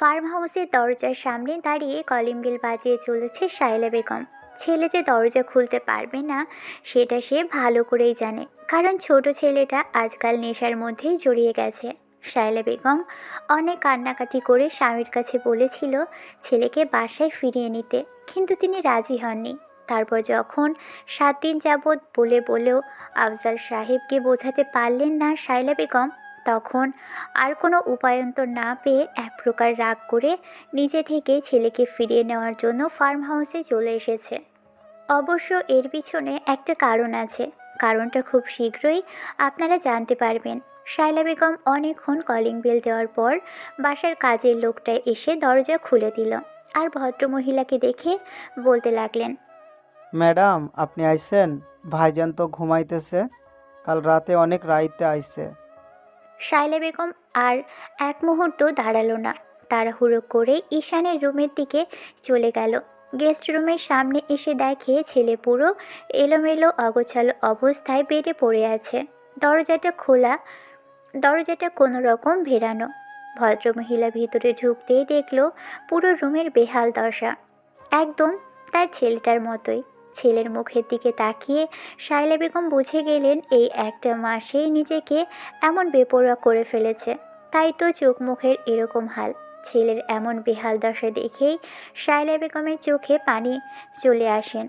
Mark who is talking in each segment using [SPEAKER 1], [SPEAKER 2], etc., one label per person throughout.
[SPEAKER 1] Farm হাউসের দরজার সামনে দাঁড়িয়ে কলিং বেল বাজিয়ে চলেছে শায়লা বেগম। ছেলে যে দরজা খুলতে পারবে না সেটা সে ভালো করেই জানে, কারণ ছোট ছেলেটা আজকাল নেশার মধ্যেই জড়িয়ে গেছে। শায়লা বেগম অনেক কান্নাকাটি করে স্বামীর কাছে বলেছিল ছেলেকে বাসায় ফিরিয়ে নিতে, কিন্তু তিনি রাজি হননি। তারপর যখন 7 দিন যাবৎ বলে বলেও আফজাল সাহেবকে বোঝাতে পারলেন না শায়লা বেগম, তখন আর কোনো উপায়ন্তর না পেয়ে এক প্রকার রাগ করে নিজে থেকে ছেলেকে ফিরিয়ে নেওয়ার জন্য ফার্ম হাউসে চলে এসেছে। অবশ্য এর পিছনে একটা কারণ আছে, কারণটা খুব শীঘ্রই আপনারা জানতে পারবেন। শায়লা বেগম অনেকক্ষণ কলিং বেল দেওয়ার পর বাসার কাজের লোকটা এসে দরজা খুলে দিল আর ভদ্রমহিলাকে দেখে বলতে লাগলেন,
[SPEAKER 2] ম্যাডাম আপনি আইছেন? ভাইজান তো ঘুমাইতেছে, কাল রাতে অনেক রাইতে আইছে।
[SPEAKER 1] শায়লা বেগম আর এক মুহূর্ত দাঁড়ালো না, তাড়াহুড়ো করে ঈশানের রুমের দিকে চলে গেল। গেস্ট রুমের সামনে এসে দেখে ছেলে পুরো এলোমেলো অগোছালো অবস্থায় বেডে পড়ে আছে। দরজাটা খোলা, দরজাটা কোনো রকম ভেরানো। ভদ্রমহিলা ভিতরে ঢুকতেই দেখলো পুরো রুমের বেহাল দশা, একদম তার ছেলেটার মতোই। ছেলের মুখের দিকে তাকিয়ে শায়লা বেগম বুঝে গেলেন এই একটা মাসেই নিজেকে এমন বেপরোয়া করে ফেলেছে, তাই তো চোখ মুখের এরকম হাল। ছেলের এমন বেহাল দশা দেখেই শায়লা বেগমের চোখে পানি চলে আসেন।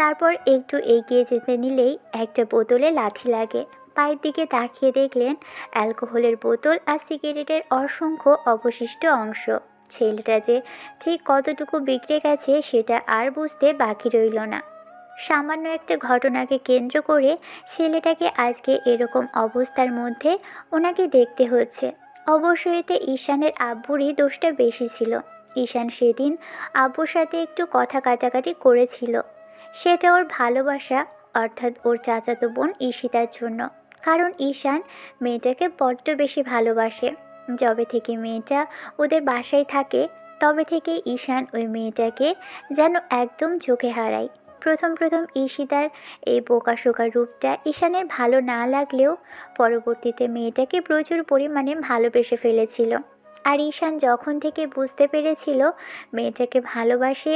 [SPEAKER 1] তারপর একটু এগিয়ে যেতে নিলেই একটা বোতলে লাথি লাগে। পায়ের দিকে তাকিয়ে দেখলেন অ্যালকোহলের বোতল আর সিগারেটের অসংখ্য অবশিষ্ট অংশ। ছেলেটা যে ঠিক কতটুকু বিগড়ে গেছে সেটা আর বুঝতে বাকি রইল না। সামান্য একটা ঘটনাকে কেন্দ্র করে ছেলেটাকে আজকে এরকম অবস্থার মধ্যে ওনাকে দেখতে হচ্ছে। অবশ্যই এতে ঈশানের আব্বুরই দোষটা বেশি ছিল। ঈশান সেদিন আব্বুর সাথে একটু কথা কাটাকাটি করেছিল, সেটা ওর ভালোবাসা, অর্থাৎ ওর চাচাতো বোন ঈশিতার জন্য। কারণ ঈশান মেয়েটাকে বড্ড বেশি ভালোবাসে। যবে থেকে মেয়েটা ওদের বাসায় থাকে তবে থেকে ঈশান ওই মেয়েটাকে যেন একদম চোখে হারায়। প্রথম প্রথম ঈশিতার এই বোকাশোকা রূপটা ঈশানের ভালো না লাগলেও পরবর্তীতে মেয়েটাকে প্রচুর পরিমাণে ভালোবেসে ফেলেছিল। আর ঈশান যখন থেকে বুঝতে পেরেছিল মেয়েটাকে ভালোবাসে,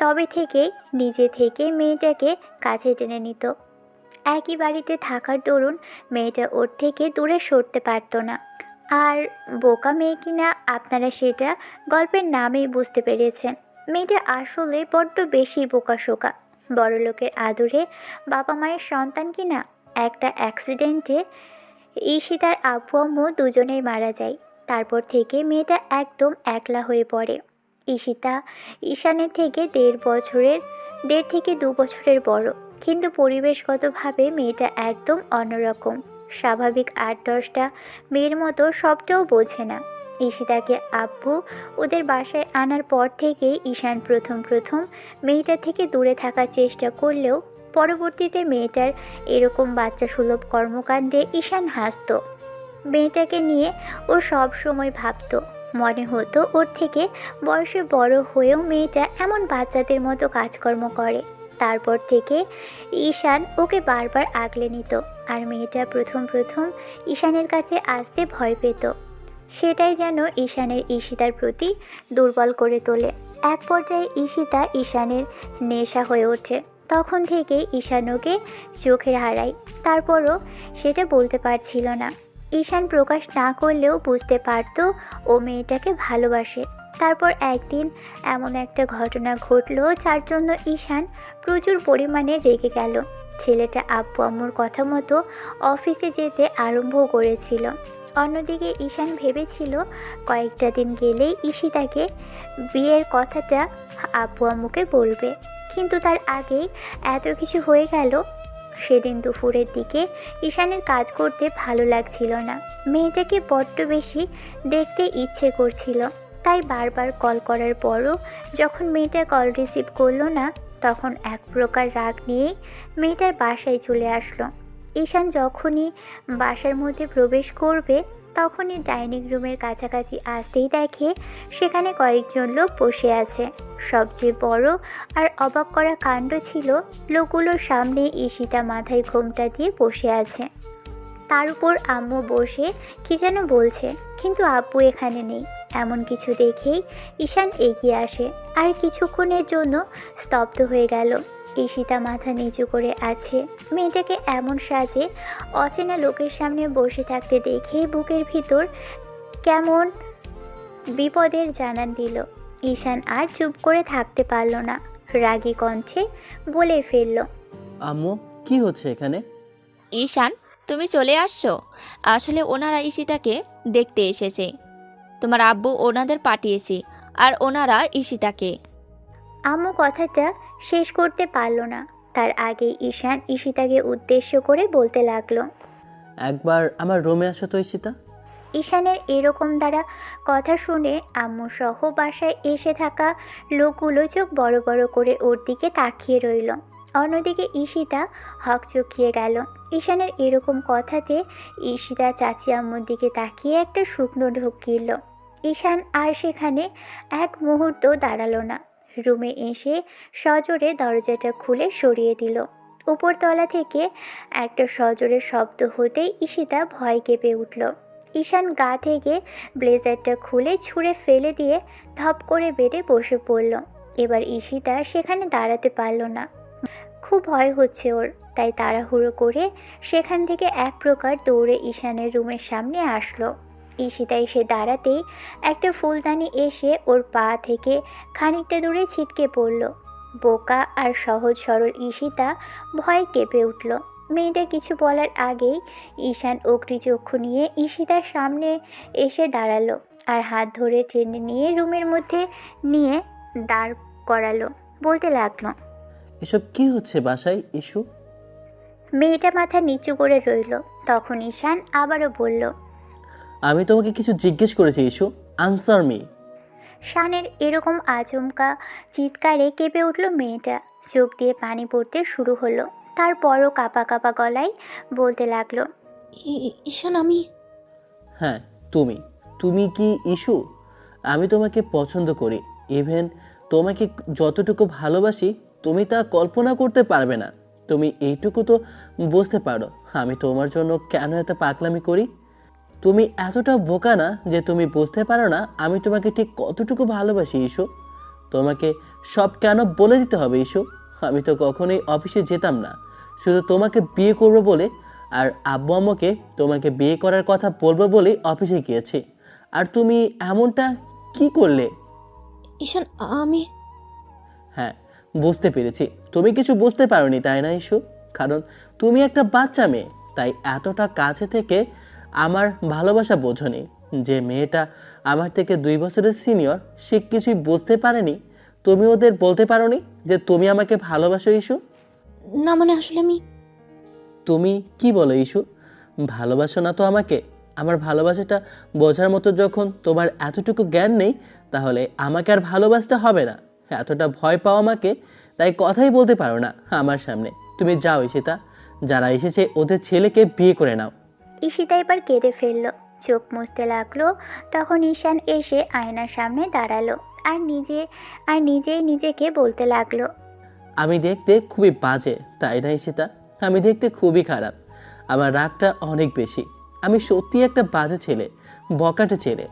[SPEAKER 1] তবে থেকেই নিজে থেকে মেয়েটাকে কাছে টেনে নিত। একই বাড়িতে থাকার দরুন মেয়েটা ওর থেকে দূরে সরতে পারত না। আর বোকা মেয়ে কিনা আপনারা সেটা গল্পের নামেই বুঝতে পেরেছেন। মেয়েটা আসলে বড্ড বেশি বোকাশোকা। বড়লোকের আদরে বাবা মায়ের সন্তান কিনা একটা অ্যাক্সিডেন্টে ঈশিতার আব্বু আম্মু দুজনেই মারা যায়। তারপর থেকে মেয়েটা একদম একলা হয়ে পড়ে। ঈশিতা ঈশানের থেকে 1.5 থেকে 2 বছরের বড়, কিন্তু পরিবেশগতভাবে মেয়েটা একদম অন্যরকম। স্বাভাবিক 8-10টা মেয়ের মতো সবটাও বোঝে না। ঈশিতাকে আব্বু ওদের বাসায় আনার পর থেকেই ঈশান প্রথম প্রথম মেয়েটা থেকে দূরে থাকার চেষ্টা করলেও পরবর্তীতে মেয়েটার এরকম বাচ্চা সুলভ কর্মকাণ্ডে ঈশান হাসত। মেয়েটাকে নিয়ে ও সব সময় ভাবত, মনে হতো ওর থেকে বয়সে বড় হয়েও মেয়েটা এমন বাচ্চাদের মতো কাজকর্ম করে। তারপর থেকে ঈশান ওকে বারবার আগলে নিত, আর মেয়েটা প্রথম প্রথম ঈশানের কাছে আসতে ভয় পেত। সেটাই যেন ঈশানের ঈশিতার প্রতি দুর্বল করে তোলে। এক পর্যায়ে ঈশিতা ঈশানের নেশা হয়ে ওঠে। তখন থেকেই ঈশান ওকে চোখের হারায়। তারপরও সেটা বলতে পারছিল না। ঈশান প্রকাশ না করলেও বুঝতে পারত ও মেয়েটাকে ভালোবাসে। তারপর একদিন এমন একটা ঘটনা ঘটল যার জন্য ঈশান প্রচুর পরিমাণে রেগে গেল। ছেলেটা আব্বু আম্মুর কথা মতো অফিসে যেতে আরম্ভ করেছিল। অন্যদিকে ঈশান ভেবেছিল কয়েকটা দিন গেলেই ঈশিতাকে বিয়ের কথাটা আব্বু আম্মুকে বলবে, কিন্তু তার আগেই এত কিছু হয়ে গেল। সেদিন দুপুরের দিকে ঈশানের কাজ করতে ভালো লাগছিল না। মেয়েটাকে বড্ড বেশি দেখতে ইচ্ছে করছিল, তাই বারবার কল করার পরও যখন মেয়েটা কল রিসিভ করলো না, তখন এক প্রকার রাগ নিয়েই মেয়েটার বাসায় চলে আসলো। ঈশান যখনই বাসার মধ্যে প্রবেশ করবে তখনই ডাইনিং রুমের কাছাকাছি আসতেই দেখে সেখানে কয়েকজন লোক বসে আছে। সবচেয়ে বড় আর অবাক করা কাণ্ড ছিল লোকগুলোর সামনে ঈশিতা মাথায় ঘোমটা দিয়ে বসে আছে। তার উপর আম্মু বসে কি যেন বলছে, কিন্তু আব্বু এখানে নেই। এমন কিছু দেখেই ঈশান এগিয়ে আসে আর কিছুক্ষণের জন্য স্তব্ধ হয়ে গেল। ঈশিতা মাথা নিচু করে আছে। মেয়েটাকে এমন সাজে অচেনা লোকের সামনে বসে থাকতে দেখে বুকের ভিতর কেমন বিপদের জানান দিল। ঈশান আর চুপ করে থাকতে পারল না, রাগী কণ্ঠে বলে ফেলল,
[SPEAKER 3] আম্মু, কি হচ্ছে এখানে?
[SPEAKER 4] ঈশান, তুমি চলে আসছো? আসলে ওনারা ঈশিতাকে দেখতে এসেছে। তোমার আব্বু ওনাদের পাঠিয়েছে, আর ওনারা ঈশিতাকে।
[SPEAKER 1] আম্মু কথাটা শেষ করতে পারল না, তার আগেই ঈশান ঈশিতাকে উদ্দেশ্য করে বলতে লাগলো।
[SPEAKER 3] একবার আমার রুমে আসো তো ঈশিতা।
[SPEAKER 1] ঈশানের এরকম দ্বারা কথা শুনে আম্মু সহ বাসায় এসে থাকা লোকগুলো চোখ বড় বড় করে ওর দিকে তাকিয়ে রইল। অন্যদিকে ঈশিতা হকচকিয়ে গেল। ঈশানের এরকম কথাতে ঈশিতা চাচি আম্মুর দিকে তাকিয়ে একটা শুকনো ঢোক গিলল। ঈশান আর সেখানে এক মুহূর্ত দাঁড়ালো না, রুমে এসে সজোরে দরজাটা খুলে সরিয়ে দিল। উপরতলা থেকে একটা সজোরে শব্দ হতেই ঈশিতা ভয় কেঁপে উঠল। ঈশান গা থেকে ব্লেজারটা খুলে ছুঁড়ে ফেলে দিয়ে ধপ করে বেডে বসে পড়ল। এবার ঈশিতা সেখানে দাঁড়াতে পারল না, খুব ভয় হচ্ছে ওর, তাই তাড়াহুড়ো করে সেখান থেকে এক প্রকার দৌড়ে ঈশানের রুমের সামনে আসলো। ঈশিতা এসে দাঁড়াতেই একটা ফুলদানি এসে ওর পা থেকে খানিকটা দূরে ছিটকে পড়ল। বোকা আর সহজ সরল ঈশিতা ভয় কেঁপে উঠল। মেয়েটা কিছু বলার আগেই ঈশান অগ্নিচক্ষু নিয়ে ঈশিতার সামনে এসে দাঁড়ালো আর হাত ধরে টেনে নিয়ে রুমের মধ্যে নিয়ে দাঁড় করালো। বলতে লাগলো,
[SPEAKER 3] এসব কি হচ্ছে বাসায় ইস্যু?
[SPEAKER 1] মেয়েটা মাথা নিচু করে রইল। তখন ঈশান আবারও বলল,
[SPEAKER 3] আমি তোমাকে কিছু জিজ্ঞেস করেছি ইস্যু, আনসার মি।
[SPEAKER 1] শানের এরকম আচমকা চিৎকারে কেঁপে উঠল মেয়েটা, চোখ দিয়ে পানি পড়তে শুরু হলো। তারপরও কাঁপা কাঁপা গলায় বলতে লাগলো,
[SPEAKER 5] ঈশান, আমি
[SPEAKER 3] হ্যাঁ, তুমি তুমি কি ইস্যু? আমি তোমাকে পছন্দ করি, ইভেন তোমাকে যতটুকু ভালোবাসি তুমি তা কল্পনা করতে পারবে না। তুমি এইটুকু তো বুঝতে পারো আমি তোমার জন্য কেন এত পাগলামি করি। তুমি এতটা বোকা না যে তুমি বুঝতে পারো না আমি তোমাকে ঠিক কতটুকু ভালোবাসি ইস্যু। তোমাকে সব কেন বলে দিতে হবে ইস্যু? আমি তো কখনোই অফিসে যেতাম না শুধু তোমাকে বিয়ে করবো বলে, আর আব্বু আম্মুকে তোমাকে বিয়ে করার কথা বলবো বলেই অফিসে গিয়েছি। আর তুমি এমনটা কি করলে?
[SPEAKER 5] ঈশান, আমি
[SPEAKER 3] হ্যাঁ, বুঝতে পেরেছি তুমি কিছু বুঝতে পারোনি, তাই না ইস্যু? কারণ তুমি একটা বাচ্চা মেয়ে, তাই এতটা কাছে থেকে আমার ভালোবাসা বোঝনি। যে মেয়েটা আমার থেকে 2 বছরের সিনিয়র, সে কিছুই বুঝতে পারেনি। তুমি ওদের বলতে পারোনি যে তুমি আমাকে ভালোবাসো ইস্যু?
[SPEAKER 5] না, মানে আসলে আমি
[SPEAKER 3] তুমি কি বলো ইস্যু? ভালোবাসো না তো আমাকে? আমার ভালোবাসাটা বোঝার মতো যখন তোমার এতটুকু জ্ঞান নেই, তাহলে আমাকে আর ভালোবাসতে হবে না। এতটা ভয় পাও আমাকে, তাই কথাই বলতে পারো না আমার সামনে। তুমি যাও ঈশিতা, যারা এসেছে ওদের ছেলেকে বিয়ে করে নাও।
[SPEAKER 1] ঈশিতা এবার কেঁদে ফেলল, চোখ মুছতে লাগলো। তখন ঈশান এসে আয়নার সামনে দাঁড়ালো আর নিজেই নিজেকে বলতে লাগলো,
[SPEAKER 3] আমি দেখতে খুবই বাজে, তাই না ঈশিতা? আমি দেখতে খুবই খারাপ, আমার রাগটা অনেক বেশি। আমি সত্যি একটা বাজে ছেলে, বকাটে ছেলে,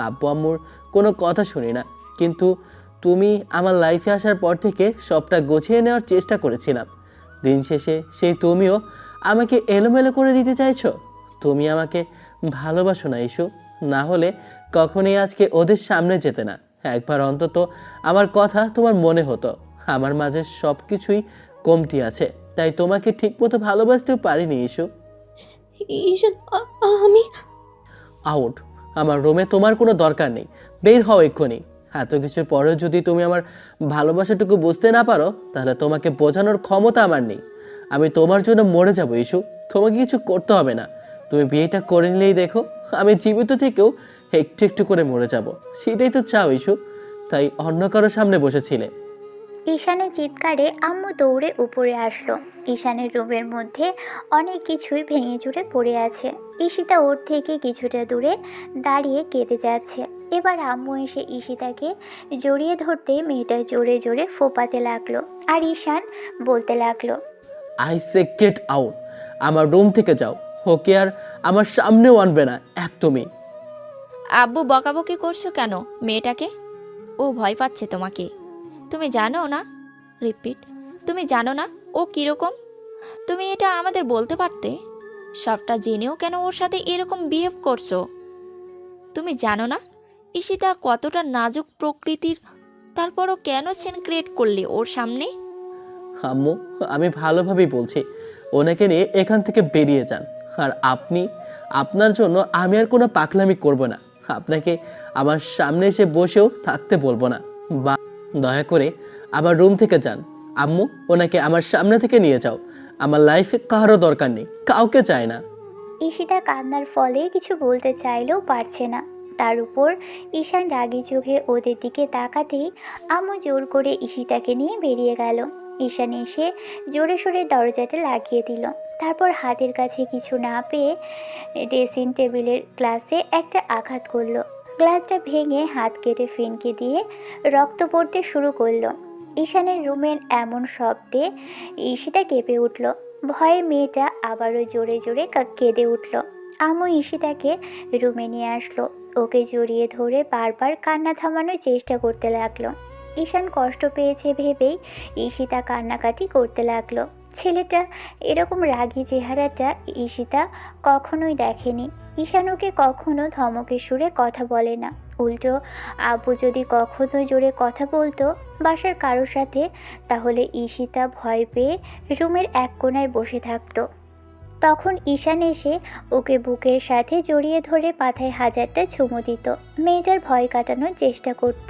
[SPEAKER 3] আব্বু আম্মুর কোনো কথা শুনি না। কিন্তু তুমি আমার লাইফে আসার পর থেকে সবটা গুছিয়ে নেওয়ার চেষ্টা করেছিলাম। দিন শেষে সেই তুমিও আমাকে এলোমেলো করে দিতে চাইছো। তুমি আমাকে ভালোবাসো না ইস্যু, না হলে কখনোই আজকে ওদের সামনে যেতে না। একবার অন্তত আমার কথা তোমার মনে হতো। আমার মাঝে সব কিছুই কমতি আছে, তাই তোমাকে ঠিকমতো ভালোবাসতেও পারিনি ইস্যু।
[SPEAKER 5] ঈশান, আমি
[SPEAKER 3] আউট, আমার রুমে তোমার কোনো দরকার নেই, বের হও এক্ষুনি। এত কিছুর পরেও যদি তুমি আমার ভালোবাসাটুকু বুঝতে না পারো, তাহলে তোমাকে বোঝানোর ক্ষমতা আমার নেই। আমি তোমার জন্য মরে যাবো ইস্যু, তোমাকে কিছু করতে হবে না। তুমি বিয়েটা করে নিলেই দেখো আমি জীবিত থেকেও একটু একটু করে মরে যাব। সেটাই তো চাও ইস্যু, তাই অন্য কারো সামনে বসেছিলে।
[SPEAKER 1] ঈশানের চিৎকারে আম্মু দৌড়ে উপরে আসলো। ঈশানের রুমের মধ্যে অনেক কিছুই ভেঙে চুরে পড়ে আছে। ঈশিতা ওর থেকে কিছুটা দূরে দাঁড়িয়ে কেঁদে যাচ্ছে। এবার আম্মু এসে ঈশিতাকে জড়িয়ে ধরতে মেয়েটা জোরে জোরে ফোপাতে লাগলো আর ঈশান বলতে লাগলো,
[SPEAKER 3] আই সে গেট আউট, আমার রুম থেকে যাও। ওকে আর আমার সামনেও আনবে না একদমই।
[SPEAKER 4] আব্বু বকাবকি করছো কেন মেয়েটাকে? ও ভয় পাচ্ছে তোমাকে। তুমি জানো না, রিপিট, তুমি জানো না ও কীরকম? তুমি এটা আমাদের বলতে পারতে। সবটা জেনেও কেন ওর সাথে এরকম বিহেভ করছো? তুমি জানো না ঈশিতা কতটা নাজুক প্রকৃতির? তারপরও কেন সিন ক্রিয়েট করলে ওর সামনে?
[SPEAKER 3] আম্মু, আমি ভালোভাবেই বলছি, ওনাকে নিয়ে এখান থেকে বেরিয়ে যান। আর আপনি, আপনার জন্য আমি আর কোনো পাগলামি করব না। আপনাকে আমার সামনে এসে বসেও থাকতে বলবো না। বা দয়া করে আমার রুম থেকে যান। আম্মু, ওনাকে আমার সামনে থেকে নিয়ে যাও। আমার লাইফে কারো দরকার নেই, কাউকে চাই না।
[SPEAKER 1] ঈশিতা কান্নার ফলে কিছু বলতে চাইলেও পারছে না। তার উপর ঈশান রাগী চোখে ওদের দিকে তাকাতেই আম্মু জোর করে ঈশিতাকে নিয়ে বেরিয়ে গেল। ঈশান এসে জোরে সোরে দরজাটা লাগিয়ে দিল। তারপর হাতের কাছে কিছু না পেয়ে ড্রেসিং টেবিলের গ্লাসে একটা আঘাত করলো। গ্লাসটা ভেঙে হাত কেটে ফিনকে দিয়ে রক্ত পড়তে শুরু করলো। ঈশানের রুমের এমন শব্দে ঈশিতা কেঁপে উঠল। ভয়ে মেয়েটা আবারও জোরে জোরে কেঁদে উঠল। আম্মু ঈশিতাকে রুমে নিয়ে আসলো। ওকে জড়িয়ে ধরে বারবার কান্না থামানোর চেষ্টা করতে লাগলো। ঈশান কষ্ট পেয়েছে ভেবেই ঈশিতা কান্নাকাটি করতে লাগলো। ছেলেটা এরকম রাগী চেহারাটা ঈশিতা কখনোই দেখেনি। ঈশান ওকে কখনো ধমকের সুরে কথা বলে না। উল্টো আব্বু যদি কখনো জোরে কথা বলতো বাসার কারোর সাথে, তাহলে ঈশিতা ভয় পেয়ে রুমের এক কোণায় বসে থাকতো। তখন ঈশান এসে ওকে বুকের সাথে জড়িয়ে ধরে মাথায় হাজারটা চুমু দিত। মেয়েটার ভয় কাটানোর চেষ্টা করত।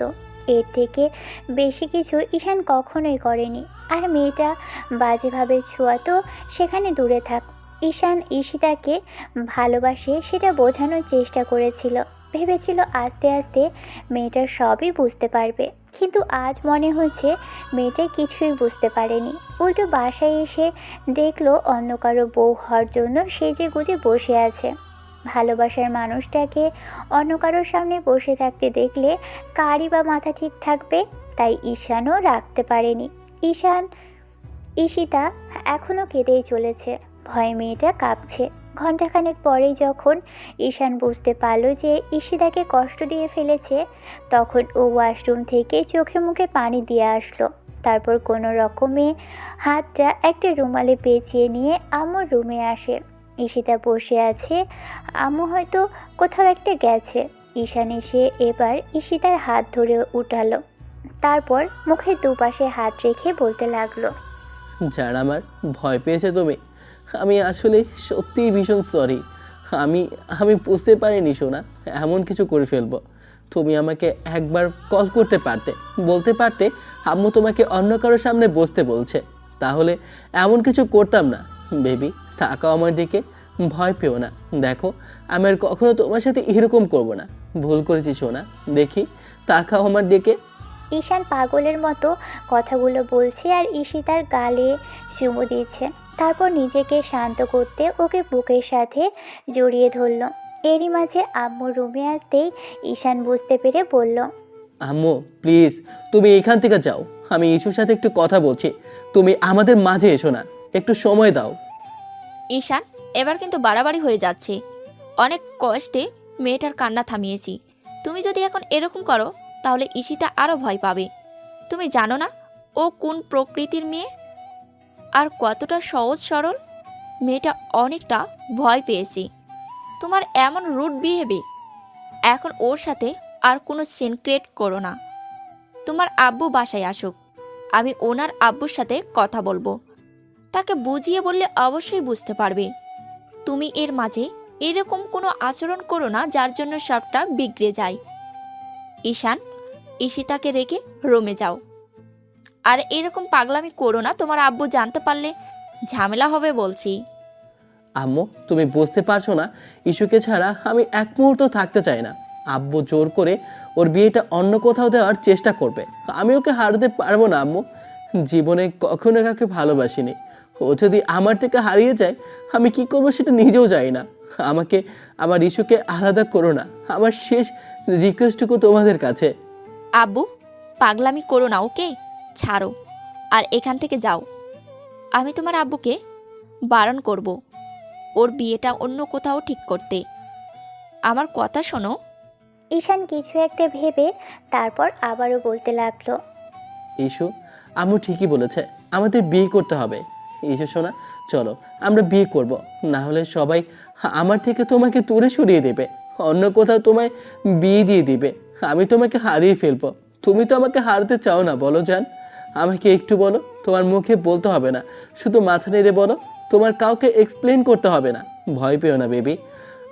[SPEAKER 1] এর থেকে বেশি কিছু ঈশান কখনোই করেনি। আর মেয়েটা বাজেভাবে ছোঁয়াতো সেখানে দূরে থাক। ঈশান ঈশিতাকে ভালোবাসে সেটা বোঝানোর চেষ্টা করেছিল। ভেবেছিল আস্তে আস্তে মেয়েটার সবই বুঝতে পারবে, কিন্তু আজ মনে হচ্ছে মেয়েটা কিছুই বুঝতে পারেনি। উল্টো বাসায় এসে দেখলো অন্য কারো বউ হওয়ার জন্য সেজে গুজে বসে আছে। ভালোবাসার মানুষটাকে অন্য কারোর সামনে বসে থাকতে দেখলে কারই বা মাথা ঠিক থাকবে? তাই ঈশানও রাখতে পারেনি। ঈশিতা এখনও কেঁদেই চলেছে। ভয়ে মেয়েটা কাঁপছে। ঘণ্টাখানেক পরেই যখন ঈশান বুঝতে পারল যে ঈশিতাকে কষ্ট দিয়ে ফেলেছে, তখন ও ওয়াশরুম থেকে চোখে মুখে পানি দিয়ে আসলো। তারপর কোনো রকমে হাতটা একটা রুমালে পেঁচিয়ে নিয়ে আম্মুর রুমে আসে। ঈশিতা বসে আছে। আম্মু হয়তো কোথাও একটা গেছে। ঈশান এসে এবার ঈশিতার হাত ধরে উঠালো। তারপর মুখের দুপাশে হাত রেখে বলতে লাগলো,
[SPEAKER 3] যারা আমার ভয় পেয়েছে তুমি, আমি আসলে সত্যিই ভীষণ সরি। আমি আমি বুঝতে পারিনি সোনা, এমন কিছু করে ফেলবো। তুমি আমাকে একবার কল করতে পারতে, বলতে পারতে আম্মু তোমাকে অন্য কারোর সামনে বসতে বলছে, তাহলে এমন কিছু করতাম না। বেবি, তাকাও আমার দিকে, ভয় পেও না। দেখো, আমি আর কখনো তোমার সাথে এরকম করবো না। ভুল করেছি সোনা, দেখি তাকাও আমার দিকে।
[SPEAKER 1] ঈশান পাগলের মতো কথাগুলো বলছে আর ঈশিতার গালে চুমু দিচ্ছে। তারপর নিজেকে শান্ত করতে ওকে বুকের সাথে জড়িয়ে ধরল। এরই মাঝে আম্মু রুমে আসতেই ঈশান বুঝতে পেরে বলল,
[SPEAKER 3] আম্মু প্লিজ, তুমি এখান থেকে যাও। আমি ইস্যুর সাথে একটু কথা বলছি, তুমি আমাদের মাঝে এসো না, একটু সময় দাও।
[SPEAKER 4] ঈশান, এবার কিন্তু বাড়াবাড়ি হয়ে যাচ্ছে। অনেক কষ্টে মেয়েটার কান্না থামিয়েছি। তুমি যদি এখন এরকম করো তাহলে ঈশিতা আরও ভয় পাবে। তুমি জানো না ও কোন প্রকৃতির মেয়ে আর কতটা সহজ সরল। মেয়েটা অনেকটা ভয় পেয়েছে তোমার এমন রুড বিহেভে। এখন ওর সাথে আর কোনো সিন ক্রিয়েট করো না। তোমার আব্বু বাসায় আসুক, আমি ওনার আব্বুর সাথে কথা বলবো। তাকে বুঝিয়ে বললে অবশ্যই বুঝতে পারবে। তুমি এর মাঝে এরকম কোনো আচরণ করো না যার জন্য সবটা বিগড়ে যায়। ঈশান, ঈশিতাকে রেখে রুমে যাও। আর এরকম পাগলামি করো না, তোমার আব্বু জানতে পারলে ঝামেলা হবে বলছি।
[SPEAKER 3] আম্মু, তুমি বুঝতে পারছো না, ইস্যুকে ছাড়া আমি এক মুহূর্ত থাকতে চাই না। আব্বু জোর করে ওর বিয়েটা অন্য কোথাও দেওয়ার চেষ্টা করবে, আমি ওকে হারাতে পারবো না। আম্মু, জীবনে কখনো কাউকে ভালোবাসিনি। ও যদি আমার থেকে হারিয়ে যায়, আমি কি করবো সেটা নিজেও জানি না। আমাকে, আমার ইস্যুকে আলাদা করো না। আমার শেষ রিকোয়েস্টটুকু তোমাদের কাছে।
[SPEAKER 4] আব্বু, পাগলামি করো না, ওকে ছাড়ো আর এখান থেকে যাও। আমি তোমার আব্বুকে বারণ করব ওর বিয়েটা অন্য কোথাও ঠিক করতে। আমার কথা শোনো,
[SPEAKER 1] ঈশান কিছু একটা ভেবে তারপর আবারও বলতে লাগলো।
[SPEAKER 3] ইস্যু আম্মু ঠিকই বলেছে, আমাদের বিয়ে করতে হবে। ইস্যু শোনা, চলো আমরা বিয়ে করব, না হলে সবাই আমার থেকে তোমাকে দূরে সরিয়ে দেবে, অন্য কোথাও তোমায় বিয়ে দিয়ে দিবে। আমি তোমাকে হারিয়ে ফেলবো। তুমি তো আমাকে হারাতে চাও না, বলো জান? আমাকে একটু বলো, তোমার মুখে বলতে হবে না, শুধু মাথা নেড়ে বলো। তোমার কাউকে এক্সপ্লেন করতে হবে না। ভয় পেও না বেবি,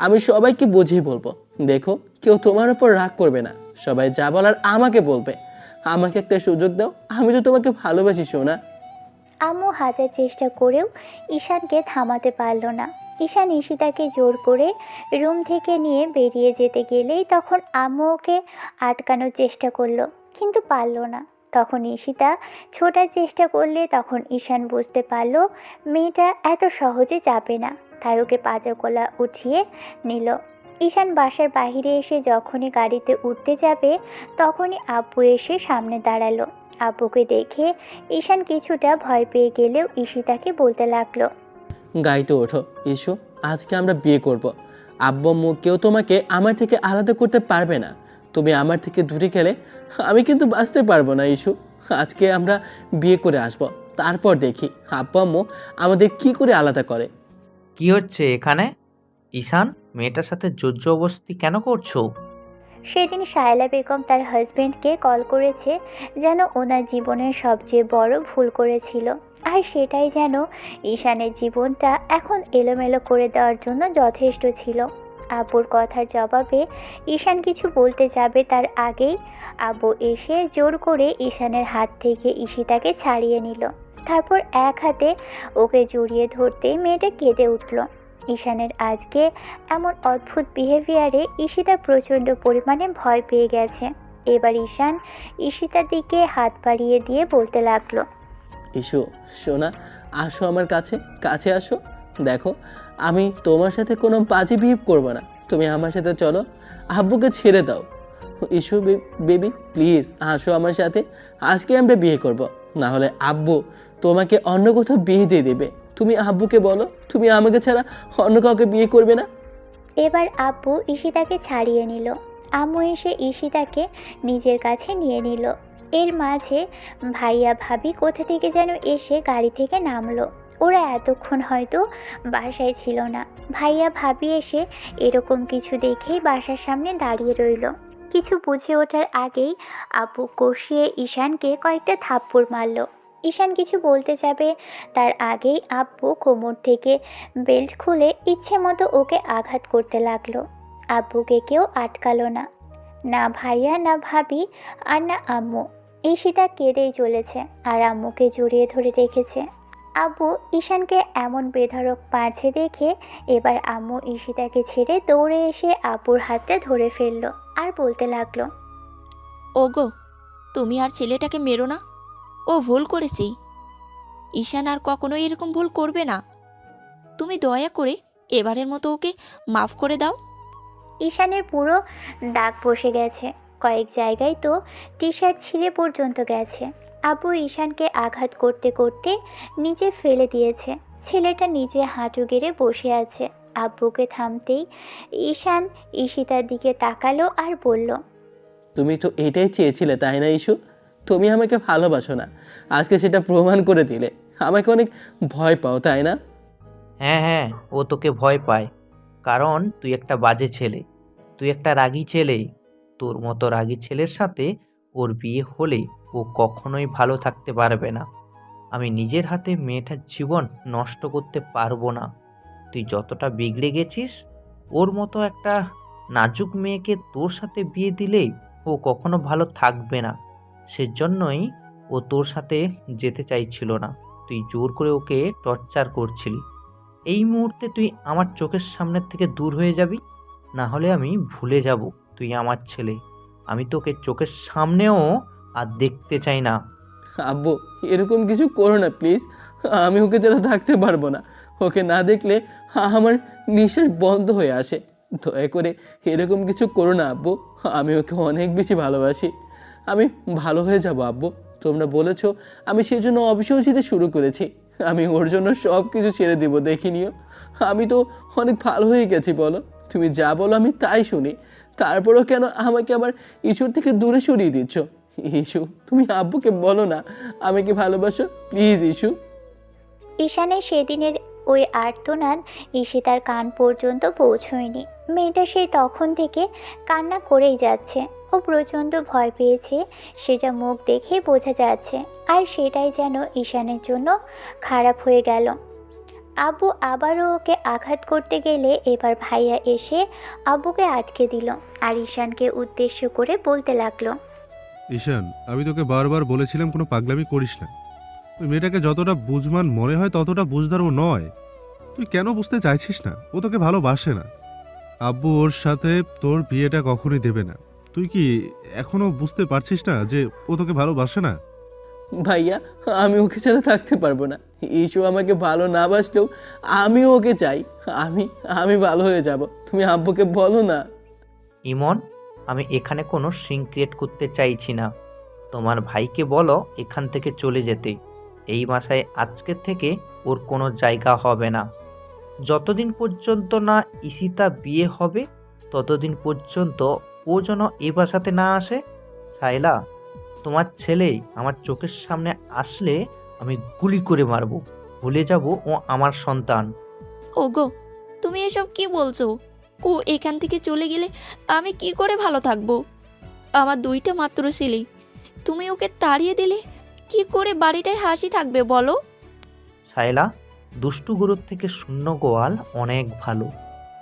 [SPEAKER 3] আমি সবাইকে বুঝিয়ে বলবো। দেখো, কেউ তোমার উপর রাগ করবে না, সবাই যা বলার আমাকে বলবে। আমাকে একটা সুযোগ দাও, আমি তো তোমাকে ভালোবাসি সোনা।
[SPEAKER 1] আম্মু হাজার চেষ্টা করেও ঈশানকে থামাতে পারল না। ঈশান ঈশিতাকে জোর করে রুম থেকে নিয়ে বেরিয়ে যেতে গেলেই তখন আম্মু ওকে আটকানোর চেষ্টা করলো, কিন্তু পারল না। তখন ঈশিতা ছোটার চেষ্টা করলে তখন ঈশান বুঝতে পারল মেয়েটা এত সহজে যাবে না, তাই ওকে পাজাকোলা উঠিয়ে নিল। ঈশান বাসার বাইরে এসে যখনই গাড়িতে উঠতে যাবে তখনই আব্বু এসে সামনে দাঁড়ালো। আব্বুকে দেখে ঈশান কিছুটা ভয় পেয়ে গেলেও ঈশিতাকে বলতে লাগলো।
[SPEAKER 3] গাড়িতে ওঠো ইস্যু, আজকে আমরা বিয়ে করব। আব্বু আম্মু কেউ তোমাকে আমার থেকে আলাদা করতে পারবে না। তুমি আমার থেকে দূরে গেলে আমি কিন্তু বাঁচতে পারবো না ইস্যু। আজকে আমরা বিয়ে করে আসব, তারপর দেখি আব্বু আম্মু আমাদের কি করে আলাদা করে।
[SPEAKER 6] কি হচ্ছে এখানে? ঈশান, মেয়েটার সাথে জোর জবরদস্তি কেন করছো?
[SPEAKER 1] সেদিন শায়লা বেগম তার হাজবেন্ডকে কল করেছে যেন ওনার জীবনের সবচেয়ে বড় ভুল করেছিল, আর সেটাই যেন ঈশানের জীবনটা এখন এলোমেলো করে দেওয়ার জন্য যথেষ্ট ছিল। আব্বুর কথার জবাবে ঈশান কিছু বলতে যাবে তার আগেই আব্বু এসে জোর করে ঈশানের হাত থেকে ঈশিতাকে ছাড়িয়ে নিল। তারপর এক হাতে ওকে জড়িয়ে ধরতেই মেয়েটা কেঁদে উঠল। ঈশানের আজকে এমন অদ্ভুত বিহেভিয়ারে ঈশিতা প্রচণ্ড পরিমাণে ভয় পেয়ে গেছে। এবার ঈশান ঈশিতার দিকে হাত বাড়িয়ে দিয়ে বলতে লাগলো।
[SPEAKER 3] ইস্যু সোনা, আসো আমার কাছে, কাছে আসো। দেখো, আমি তোমার সাথে কোনো বাজে বিহেভ করবো না, তুমি আমার সাথে চলো। আব্বুকে ছেড়ে দাও। ইস্যু বেবি প্লিজ আসো আমার সাথে, আজকে আমরা বিয়ে করব, না হলে আব্বু তোমাকে অন্য কোথাও বিয়ে দিয়ে দেবে। তুমি আব্বুকে বলো তুমি আমাকে ছাড়া অন্য কাউকে বিয়ে করবে না।
[SPEAKER 1] এবার আব্বু ঈশিতাকে ছাড়িয়ে নিল। আম্মু এসে ঈশিতাকে নিজের কাছে নিয়ে নিল। এর মাঝে ভাইয়া ভাবি কোথা থেকে যেন এসে গাড়ি থেকে নামলো। ওরা এতক্ষণ হয়তো বাসায় ছিল না। ভাইয়া ভাবি এসে এরকম কিছু দেখেই বাসার সামনে দাঁড়িয়ে রইল। কিছু বুঝে ওঠার আগেই আব্বু কষিয়ে ঈশানকে কয়েকটা থাপ্পড় মারল। ঈশান কিছু বলতে যাবে তার আগেই আব্বু কোমর থেকে বেল্ট খুলে ইচ্ছে মতো ওকে আঘাত করতে লাগলো। আব্বুকে কেউ আটকালো না, না ভাইয়া, না ভাবি, আর না আম্মু। ঈশিতা কেঁদেই চলেছে আর আম্মুকে জড়িয়ে ধরে রেখেছে। আব্বু ঈশানকে এমন বেধড়ক মারছে দেখে এবার আম্মু ঈশিতাকে ছেড়ে দৌড়ে এসে আব্বুর হাতটা ধরে ফেললো আর বলতে লাগলো।
[SPEAKER 4] ওগো, তুমি আর ছেলেটাকে মেরো না, ও ভুল করেছি। ঈশান আর কখনো এরকম ভুল করবে না। তুমি দয়া করে এবারের মতো ওকে মাফ করে দাও।
[SPEAKER 1] ঈশানের পুরো দাগ বসে গেছে, কয়েক জায়গায় তো টি শার্ট ছিঁড়ে পর্যন্ত গেছে। আব্বু ঈশানকে আঘাত করতে করতে নিচে ফেলে দিয়েছে। ছেলেটা নিচে হাঁটু গেড়ে বসে আছে। আব্বুকে থামতেই ঈশান ঈশিতার দিকে তাকালো আর বলল।
[SPEAKER 3] তুমি তো এটাই চেয়েছিলে তাই না ইস্যু? তুমি আমাকে ভালোবাসো না, আজকে সেটা প্রমাণ করে দিলে। আমাকে অনেক ভয় পাও তাই না?
[SPEAKER 6] হ্যাঁ হ্যাঁ, ও তোকে ভয় পায়, কারণ তুই একটা বাজে ছেলে, তুই একটা রাগী ছেলে। তোর মতো রাগী ছেলের সাথে ওর বিয়ে হলে ও কখনোই ভালো থাকতে পারবে না। আমি নিজের হাতে মেয়েটার জীবন নষ্ট করতে পারবো না। তুই যতটা বিগড়ে গেছিস, ওর মতো একটা নাজুক মেয়েকে তোর সাথে বিয়ে দিলেই ও কখনো ভালো থাকবে না। সেজন্যই ও তোর সাথে যেতে চাইছিল না। তুই জোর করে ওকে টর্চার করছিলি। এই মুহূর্তে তুই আমার চোখের সামনের থেকে দূর হয়ে যাবি, না হলে আমি ভুলে যাব তুই আমার ছেলে। আমি তোকে চোখের সামনেও আর দেখতে চাই না।
[SPEAKER 3] আব্বু এরকম কিছু করো না প্লিজ, আমি ওকে ছাড়া থাকতে পারবো না। ওকে না দেখলে আমার নিঃশ্বাস বন্ধ হয়ে আসে। দয়া করে এরকম কিছু করো না আব্বু, আমি ওকে অনেক বেশি ভালোবাসি। আমি ভালো হয়ে যাব আব্বু, তোমরা বলেছো, আমি সেই জন্য অফিসেও যেতে শুরু করেছি। আমি ওর জন্য সব কিছু ছেড়ে দেবো, দেখে নিও। আমি তো অনেক ভালো হয়ে গেছি, বলো তুমি যা বলো আমি তাই শুনি। তারপরও কেন আমাকে আবার ইস্যুর থেকে দূরে সরিয়ে দিচ্ছ? ইস্যু, তুমি আব্বুকে বলো না আমাকে ভালোবাসো, প্লিজ ইস্যু।
[SPEAKER 1] ঈশানের সেদিনের ওই আর্তনাদ ঈশিতার কান পর্যন্ত পৌঁছয়নি। মেয়েটা সেই তখন থেকে কান্না করেই যাচ্ছে। ও প্রচণ্ড ভয় পেয়েছে, সেটা মুখ দেখেই বোঝা যাচ্ছে। আর সেটাই যেন ঈশানের জন্য খারাপ হয়ে গেল। আব্বু আবারও ওকে আঘাত করতে গেলে এবার ভাইয়া এসে আব্বুকে আটকে দিল আর ঈশানকে উদ্দেশ্য করে বলতে লাগলো,
[SPEAKER 7] ঈশান, আমি তোকে বারবার বলেছিলাম কোনো পাগলামি করিস না। ওই মেয়েটাকে যতটা বুঝমান মনে হয় ততটা বুঝদার ও নয়। তুই কেন বুঝতে চাইছিস না? ও তোকে ভালোবাসে না। আব্বু ওর সাথে তোর বিয়েটা কখনোই দেবে না। তুই কি এখনো বুঝতে পারছিস না যে ও তোকে ভালোবাসে না?
[SPEAKER 3] ভাইয়া, আমি ওকে ছাড়া থাকতে পারবো না। ইস্যু আমাকে ভালো না বাসলেও আমিও ওকে চাই। আমি আমি ভালো হয়ে যাব। তুমি আব্বুকে বলো না।
[SPEAKER 6] ইমন, আমি এখানে কোনো সিন ক্রিয়েট করতে চাইছি না। তোমার ভাইকে বলো এখান থেকে চলে যেতে। এই বাসায় আজকের থেকে ওর কোনো জায়গা হবে না। যতদিন পর্যন্ত না ঈশিতা বিয়ে হবে ততদিন পর্যন্ত ও যেন এই বাসাতে না আসে। শাইলা, তোমার ছেলে আমার চোখের সামনে আসলে আমি গুলি করে মারবো। ভুলে যাব ও আমার সন্তান।
[SPEAKER 4] ওগো, তুমি এসব কি বলছো? ও এখান থেকে চলে গেলে আমি কি করে ভালো থাকবো? আমার দুইটা মাত্র ছেলে, তুমি ওকে তাড়িয়ে দিলে কি করে বাড়িটায় হাসি থাকবে বলো?
[SPEAKER 6] শায়লা, দুষ্টু গরুর থেকে শূন্য গোয়াল অনেক ভালো।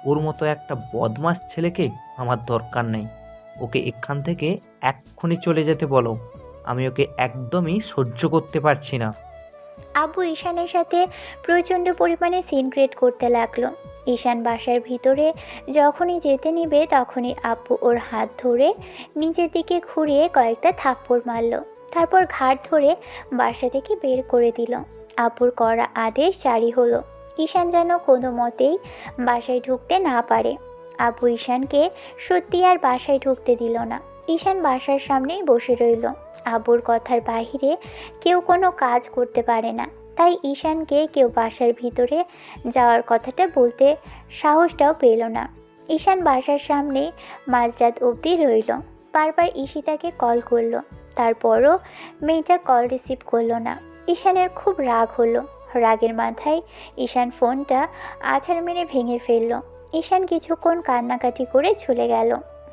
[SPEAKER 6] ওর মতো একটা বদমাস ছেলেকে আমার দরকার নেই। ওকে এখান থেকে এক্ষুনি চলে যেতে বলো। আমি ওকে একদমই সহ্য করতে পারছি না।
[SPEAKER 1] আব্বু ঈশানের সাথে প্রচণ্ড পরিমাণে সিন ক্রিয়েট করতে লাগলো। ঈশান বাসার ভিতরে যখনই যেতে নিবে তখনই আব্বু ওর হাত ধরে নিচের দিকে ঘুরিয়ে কয়েকটা থাপ্পড় মারল। তারপর ঘাড় ধরে বাসা থেকে বের করে দিল। আব্বুর করা আদেশ জারি হলো। ঈশান যেন কোনো মতেই বাসায় ঢুকতে না পারে। আব্বু ঈশানকে সত্যি আর বাসায় ঢুকতে দিল না। ঈশান বাসার সামনেই বসে রইল। আব্বুর কথার বাহিরে কেউ কোনো কাজ করতে পারে না, তাই ঈশানকে কেউ বাসার ভিতরে যাওয়ার কথাটা বলতে সাহসটাও পেল না। ঈশান বাসার সামনে মাঝরাত অবধি রইল। বারবার ঈশিতাকে কল করলো, তারপরও মেয়েটা কল রিসিভ করলো না। ঈশানের খুব রাগ হলো। রাগের মাথায় ঈশান ফোনটা আছাড় মেরে ভেঙে ফেলল। ঈশান কিছুক্ষণ কান্নাকাটি করে চলে গেল।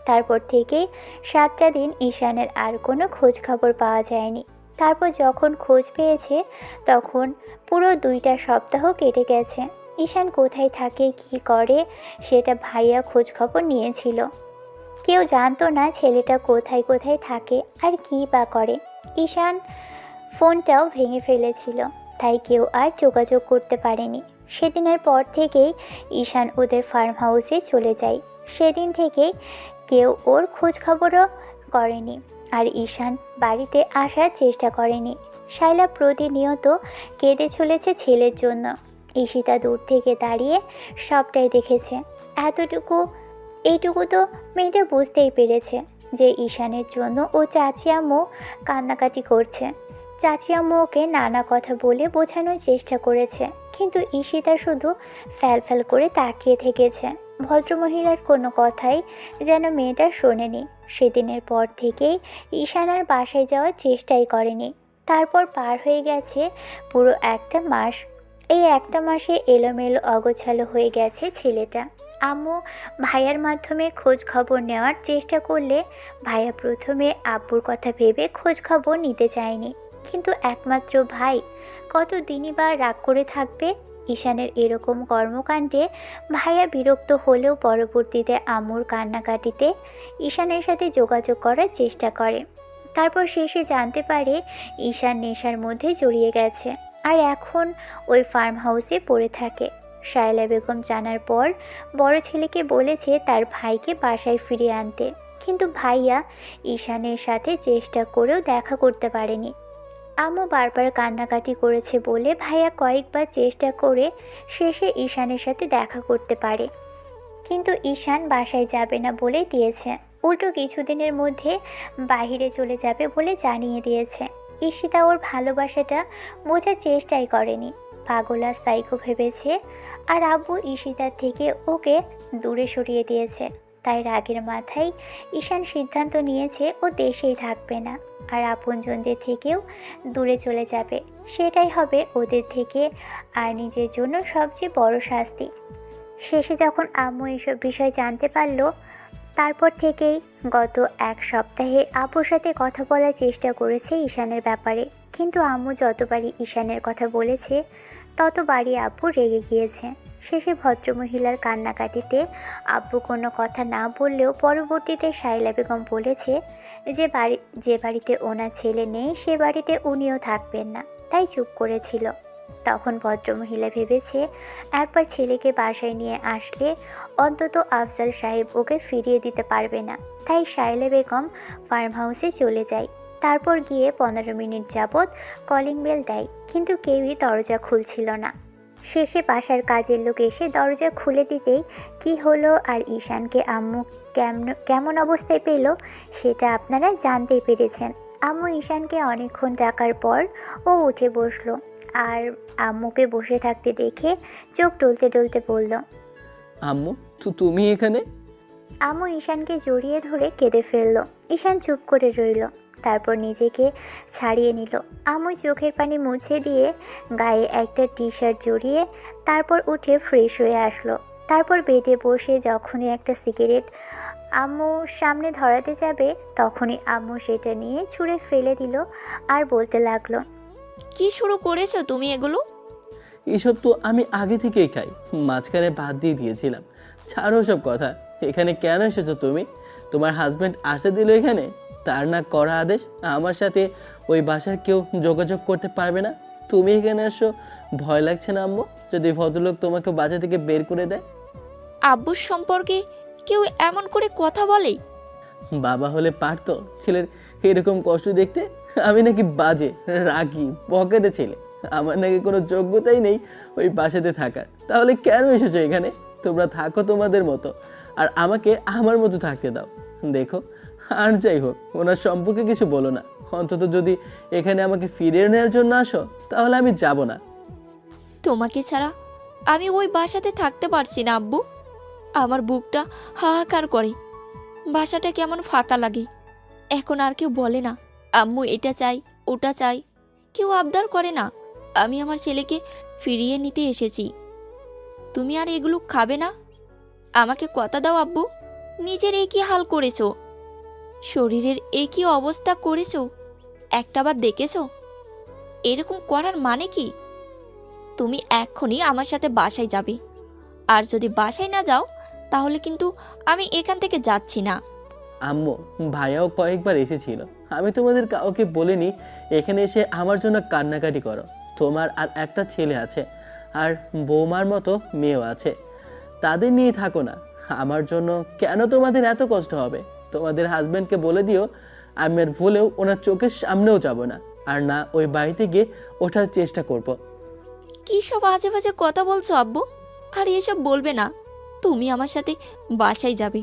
[SPEAKER 1] তারপর থেকেই 7টা দিন ঈশানের আর কোনো খোঁজ খবর পাওয়া যায়নি। তারপর যখন খোঁজ পেয়েছে তখন পুরো 2টা সপ্তাহ কেটে গেছে। ঈশান কোথায় থাকে, কি করে, সেটা ভাইয়া খোঁজ খবর নিয়েছিল। কেউ জানতো না ছেলেটা কোথায় কোথায় থাকে আর কী বা করে। ঈশান ফোনটাও ভেঙে ফেলেছিল, তাই কেউ আর যোগাযোগ করতে পারেনি। সেদিনের পর থেকেই ঈশান ওদের ফার্ম হাউসে চলে যায়। সেদিন থেকেই কেউ ওর খোঁজ খবরও করেনি আর ঈশান বাড়িতে আসার চেষ্টা করেনি। শায়লা প্রতিনিয়ত কেঁদে চলেছে ছেলের জন্য। ঈশিতা দূর থেকে দাঁড়িয়ে সবটাই দেখেছে। এইটুকু তো মেয়েটা বুঝতেই পেরেছে যে ঈশানের জন্য ও চাচি আম্মু কান্নাকাটি করছে। চাচি আম্মু ওকে নানা কথা বলে বোঝানোর চেষ্টা করেছে, কিন্তু ঈশিতা শুধু ফ্যাল করে তাকিয়ে থেকেছে। ভদ্রমহিলার কোনো কথাই যেন মেয়েটা শোনেনি। সেদিনের পর থেকেই ঈশান আর বাসায় যাওয়ার চেষ্টাই করেনি। তারপর পার হয়ে গেছে পুরো 1টা মাস। এই 1টা মাসে এলোমেলো অগোছালো হয়ে গেছে ছেলেটা। আম্মু ভাইয়ার মাধ্যমে খোঁজ খবর নেওয়ার চেষ্টা করলে ভাইয়া প্রথমে আব্বুর কথা ভেবে খোঁজ খবর নিতে চায়নি, কিন্তু একমাত্র ভাই কতদিনই বা রাগ করে থাকবে। ঈশানের এরকম কর্মকাণ্ডে ভাইয়া বিরক্ত হলেও পরবর্তীতে আম্মুর কান্নাকাটিতে ঈশানের সাথে যোগাযোগ করার চেষ্টা করে। তারপর শেষে জানতে পারে ঈশান নেশার মধ্যে জড়িয়ে গেছে আর এখন ওই ফার্ম হাউসে পড়ে থাকে। শায়লা বেগম জানার পর বড় ছেলেকে বলেছে তার ভাইকে বাসায় ফিরিয়ে আনতে, কিন্তু ভাইয়া ঈশানের সাথে চেষ্টা করেও দেখা করতে পারেনি। আম্মু বারবার কান্নাকাটি করেছে বলে ভাইয়া কয়েকবার চেষ্টা করে শেষে ঈশানের সাথে দেখা করতে পারে, কিন্তু ঈশান বাসায় যাবে না বলে দিয়েছে। উল্টো কিছুদিনের মধ্যে বাইরে চলে যাবে বলে জানিয়ে দিয়েছে। ঈশিতা ওর ভালোবাসাটা বোঝার চেষ্টাই করেনি, পাগলা সাইকো ভেবেছে। আর আব্বু ঈশিতার থেকে ওকে দূরে সরিয়ে দিয়েছে। তাই রাগের মাথায় ঈশান সিদ্ধান্ত নিয়েছে ও দেশেই থাকবে না, আর আপনজনদের থেকেও দূরে চলে যাবে। সেটাই হবে ওদের থেকে আর নিজের জন্য সবচেয়ে বড় শাস্তি। শেষে যখন আম্মু এসব বিষয় জানতে পারলো, তারপর থেকেই গত এক সপ্তাহে আব্বুর সাথে কথা বলার চেষ্টা করেছে ঈশানের ব্যাপারে, কিন্তু আম্মু যতবারই ঈশানের কথা বলেছে ততবারই আব্বু রেগে গিয়েছে। শেষে ভদ্রমহিলার কান্নাকাটিতে আব্বু কোনো কথা না বললেও পরবর্তীতে শাইলা বেগম বলেছে যে বাড়িতে ওনার ছেলে নেই সে বাড়িতে উনিও থাকবেন না, তাই চুপ করেছিল। তখন ভদ্রমহিলা ভেবেছে একবার ছেলেকে বাসায় নিয়ে আসলে অন্তত আফজাল সাহেব ওকে ফিরিয়ে দিতে পারবে না, তাই শাইলা বেগম ফার্ম হাউসে চলে যায়। তারপর গিয়ে 15 মিনিট যাবৎ কলিং বেল দেয়, কিন্তু কেউই দরজা খুলছিল না। শেষে বাসার কাজের লোক এসে দরজা খুলে দিতেই কি হলো আর ঈশানকে আম্মু কেমন অবস্থায় পেল সেটা আপনারা জানতেই পেরেছেন। আম্মু ঈশানকে অনেকক্ষণ ডাকার পর ও উঠে বসলো, আর আম্মুকে বসে থাকতে দেখে চোখ টলতে টলতে বলল,
[SPEAKER 3] আম্মু তুমি এখানে?
[SPEAKER 1] আম্মু ঈশানকে জড়িয়ে ধরে কেঁদে ফেলল। ঈশান চুপ করে রইল, তারপর নিজেকে ছাড়িয়ে নিল। আম্মু চোখের পানি মুছে দিয়ে গায়ে একটা টি শার্ট জড়িয়ে তারপর উঠে ফ্রেশ হয়ে আসলো। তারপর বেডে বসে যখনই একটা সিগারেট আম্মুর সামনে ধরাতে যাবে তখনই আম্মু সেটা নিয়ে ছুঁড়ে ফেলে দিল আর বলতে লাগলো,
[SPEAKER 4] কি শুরু করেছো তুমি এগুলো?
[SPEAKER 3] এসব তো আমি আগে থেকেই খাই, মাঝখানে বাদ দিয়ে দিয়েছিলাম। ছাড়ো সব কথা। এখানে কেন এসেছো তুমি? তোমার হাজব্যান্ড আসতে দিল এখানে? তার না করা আদেশ আমার সাথে ওই বাসার কেউ যোগাযোগ করতে পারবে না। তুমি এখানে আসো, ভয় লাগছে না আম্মু যদি ভদ্রলোক তোমাকে বাসা থেকে বের করে দেয়?
[SPEAKER 4] আব্বুর সম্পর্কে কেউ এমন করে কথা বলে?
[SPEAKER 3] বাবা হলে পারতো ছেলের এরকম কষ্ট দেখতে? আমি নাকি বাজে, রাগী, পকেটে ছেলে? আমার নাকি কোনো যোগ্যতাই নেই ওই বাসাতে থাকার? তাহলে কেন এসেছো এখানে? তোমরা থাকো তোমাদের মতো, আর আমাকে আমার মতো থাকতে দাও। দেখো, আর যাই হোক ওনার সম্পর্কে কিছু বলো না। অন্তত যদি এখানে আমাকে ফিরিয়ে নেওয়ার জন্য আসো তাহলে আমি যাব না।
[SPEAKER 4] তোমাকে ছাড়া আমি ওই বাসাতে থাকতে পারছি না আব্বু। আমার বুকটা হাহাকার করে, বাসাটা কেমন ফাঁকা লাগে। এখন আর কেউ বলে না আম্মু এটা চাই ওটা চাই, কেউ আবদার করে না। আমি আমার ছেলেকে ফিরিয়ে নিতে এসেছি। তুমি আর এগুলো খাবে না? আমাকে কথা দাও আব্বু। নিজের এই কি হাল করেছো, শরীরের এই কি অবস্থা করেছো, একটাবার দেখেছো? এরকম করার মানে কি? তুমি এক্ষুনি আমার সাথে বাসায় যাবে, আর যদি বাসায় না যাও তাহলে কিন্তু আমি এখান থেকে যাচ্ছি না।
[SPEAKER 3] আম্মু, ভাইয়াও কয়েকবার এসেছিল, আমি তোমাদের কাউকে বলিনি এখানে এসে আমার জন্য কান্নাকাটি করো। তোমার আর একটা ছেলে আছে, আর বৌমার মতো মেয়েও আছে, তাদের নিয়ে থাকো না। আমার জন্য কেন তোমাদের এত কষ্ট হবে? তোমাদের হাজব্যান্ডকে বলে দিও আমি আর ভুলেও ওনার চোখের সামনেও যাব না, আর না ওই বাড়িতে গিয়ে ওঠার চেষ্টা করব।
[SPEAKER 4] কী সব আজে বাজে কথা বলছো আব্বু? আর এসব বলবে না। তুমি আমার সাথে বাসায় যাবে।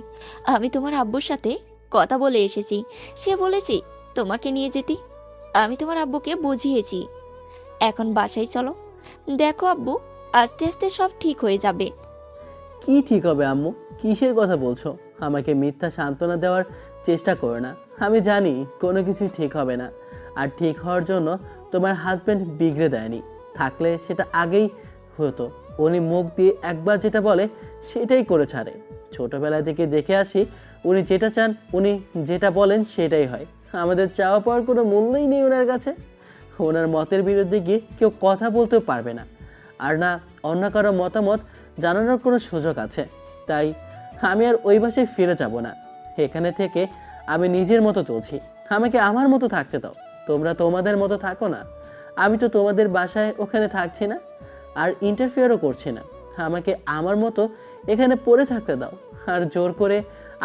[SPEAKER 4] আমি তোমার আব্বুর সাথে কথা বলে এসেছি, সে বলেছি তোমাকে নিয়ে যেতে। আমি তোমার আব্বুকে বুঝিয়েছি। এখন বাসায় চলো। দেখো আব্বু, আস্তে আস্তে সব ঠিক হয়ে যাবে।
[SPEAKER 3] কি ঠিক হবে আম্মু? কিসের কথা বলছো? আমাকে মিথ্যা সান্ত্বনা দেওয়ার চেষ্টা করো না। আমি জানি কোনো কিছু ঠিক হবে না, আর ঠিক হওয়ার জন্য তোমার হাজব্যান্ড বিগড়ে দেয়নি। থাকলে সেটা আগেই হতো। উনি মুখ দিয়ে একবার যেটা বলে সেটাই করে ছাড়ে। ছোটবেলা থেকে দেখে আসি উনি যেটা চান, উনি যেটা বলেন সেটাই হয়। আমাদের চাওয়া পাওয়ার কোনো মূল্যই নেই ওনার কাছে। ওনার মতের বিরুদ্ধে গিয়ে কেউ কথা বলতেও পারবে না, আর না অন্য কারো মতামত জানানোর কোনো সুযোগ আছে। তাই আমি আর ওই বাসায় ফিরে যাব না। এখানে থেকে আমি নিজের মতো চলছি। আমাকে আমার মতো থাকতে দাও। তোমরা তোমাদের মতো থাকো না। আমি তো তোমাদের বাসায় ওখানে থাকছি না, আর ইন্টারফেয়ারও করছি না। আমাকে আমার মতো এখানে পড়ে থাকতে দাও। আর জোর করে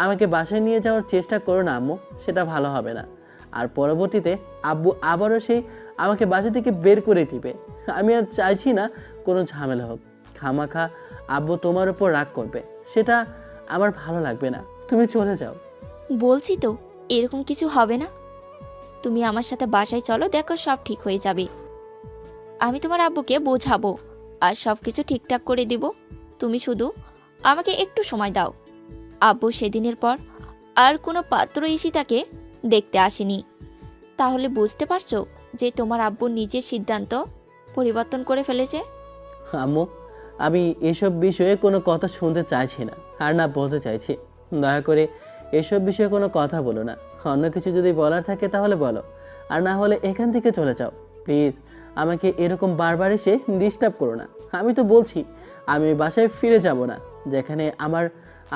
[SPEAKER 3] আমাকে বাসায় নিয়ে যাওয়ার চেষ্টা করো না আম্মু, সেটা ভালো হবে না। আর পরবর্তীতে আব্বু আবারও সেই আমাকে বাসা থেকে বের করে দিবে। আমি আর চাইছি না কোনো ঝামেলা হোক। খামাখা আব্বু তোমার উপর রাগ করবে, সেটা আমার ভালো লাগবে না। তুমি চলে যাও।
[SPEAKER 4] বলছি তো এরকম কিছু হবে না। তুমি আমার সাথে বাসায় চলো, দেখো সব ঠিক হয়ে যাবে। আমি তোমার আব্বুকে বোঝাবো আর সব কিছু ঠিকঠাক করে দিব। তুমি শুধু আমাকে একটু সময় দাও। আব্বু সেদিনের পর আর কোনো পাত্র ঈশিতাকে দেখতে আসেনি। তাহলে বুঝতে পারছো যে তোমার আব্বু নিজের সিদ্ধান্ত পরিবর্তন করে ফেলেছে।
[SPEAKER 3] আম্মু, আমি এসব বিষয়ে কোনো কথা শুনতে চাইছি না, আর না বলতে চাইছি। দয়া করে এসব বিষয়ে কোনো কথা বলো না। অন্য কিছু যদি বলার থাকে তাহলে বলো, আর না হলে এখান থেকে চলে যাও প্লিজ। আমাকে এরকম বারবার এসে ডিস্টার্ব করো না। আমি তো বলছি আমি ওই বাসায় ফিরে যাব না, যেখানে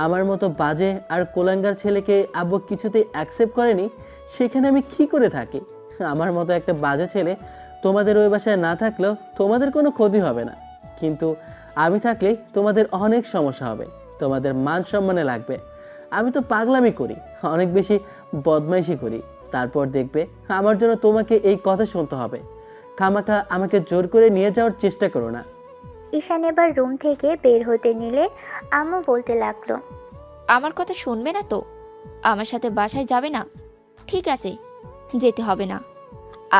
[SPEAKER 3] আমার মতো বাজে আর কোলাঙ্গার ছেলেকে আব্বু কিছুতেই অ্যাকসেপ্ট করেনি। সেখানে আমি কি করে থাকি? আমার মতো একটা বাজে ছেলে তোমাদের ওই বাসায় না থাকলেও তোমাদের কোনো ক্ষতি হবে না, কিন্তু আমি থাকলে তোমাদের অনেক সমস্যা হবে, তোমাদের মান সম্মানে লাগবে। আমি তো পাগলামি করি, অনেক বেশি বদমাইশি করি, তারপর দেখবে আমার জন্য তোমাকে এই কথা শুনতে হবে। খামাখা আমাকে জোর করে নিয়ে যাওয়ার চেষ্টা করো না।
[SPEAKER 1] ঈশান এবার রুম থেকে বের হতে নিলে আম্মু বলতে লাগলো,
[SPEAKER 4] আমার কথা শুনবে না তো? আমার সাথে বাসায় যাবে না? ঠিক আছে, যেতে হবে না।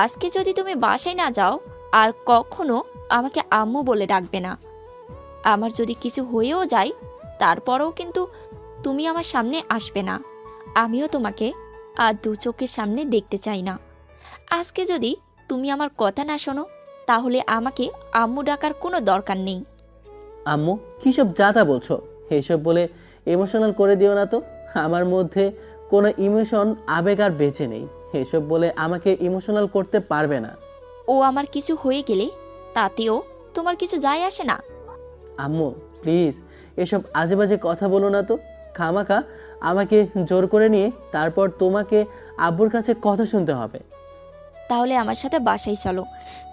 [SPEAKER 4] আজকে যদি তুমি বাসায় না যাও আর কখনো আমাকে আম্মু বলে ডাকবে না। আমার যদি কিছু হয়েও যায় তারপরেও কিন্তু তুমি আমার সামনে আসবে না। আমিও তোমাকে আর দু চোখের সামনে দেখতে চাই না। আজকে যদি তুমি আমার কথা না শোনো তাহলে আমাকে আম্মু ডাকার কোনো দরকার নেই।
[SPEAKER 3] আম্মু, কী সব যাতা বলছো? এইসব বলে ইমোশনাল করে দিও না তো। আমার মধ্যে কোনো ইমোশন, আবেগ আর বেঁচে নেই। এসব বলে আমাকে ইমোশনাল করতে পারবে না।
[SPEAKER 4] ও আমার কিছু হয়ে গেলে তাতেও তোমার কিছু যায় আসে না।
[SPEAKER 3] আম্মু প্লিজ এসব আজে বাজে কথা বলো না তো। খামাখা আমাকে জোর করে নিয়ে তারপর তোমাকে আব্বুর কাছে কথা শুনতে হবে।
[SPEAKER 4] তাহলে আমার সাথে বাসায় চলো।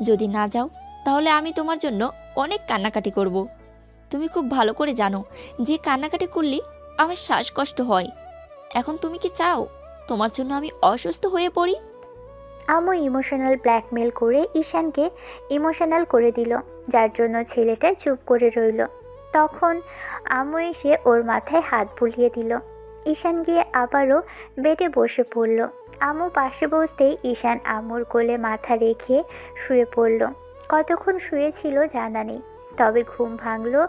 [SPEAKER 4] যদি না যাও তাহলে আমি তোমার জন্য অনেক কান্নাকাটি করব। তুমি খুব ভালো করে জানো যে কান্নাকাটি করলে আমার শ্বাসকষ্ট হয়। এখন তুমি কি চাও তোমার জন্য আমি অসুস্থ হয়ে পড়ি?
[SPEAKER 1] আম্মু ইমোশনাল ব্ল্যাকমেল করে ঈশানকে ইমোশনাল করে দিল, যার জন্য ছেলেটা চুপ করে রইল। তখন আম্মু এসে ওর মাথায় হাত বুলিয়ে দিল। ঈশান গিয়ে আবারও বেডে বসে পড়ল। আম্মু পাশে বসতেই ঈশান আম্মুর কোলে মাথা রেখে শুয়ে পড়ল। কতক্ষণ শুয়েছিল জানা নেই, তবে ঘুম ভাঙলো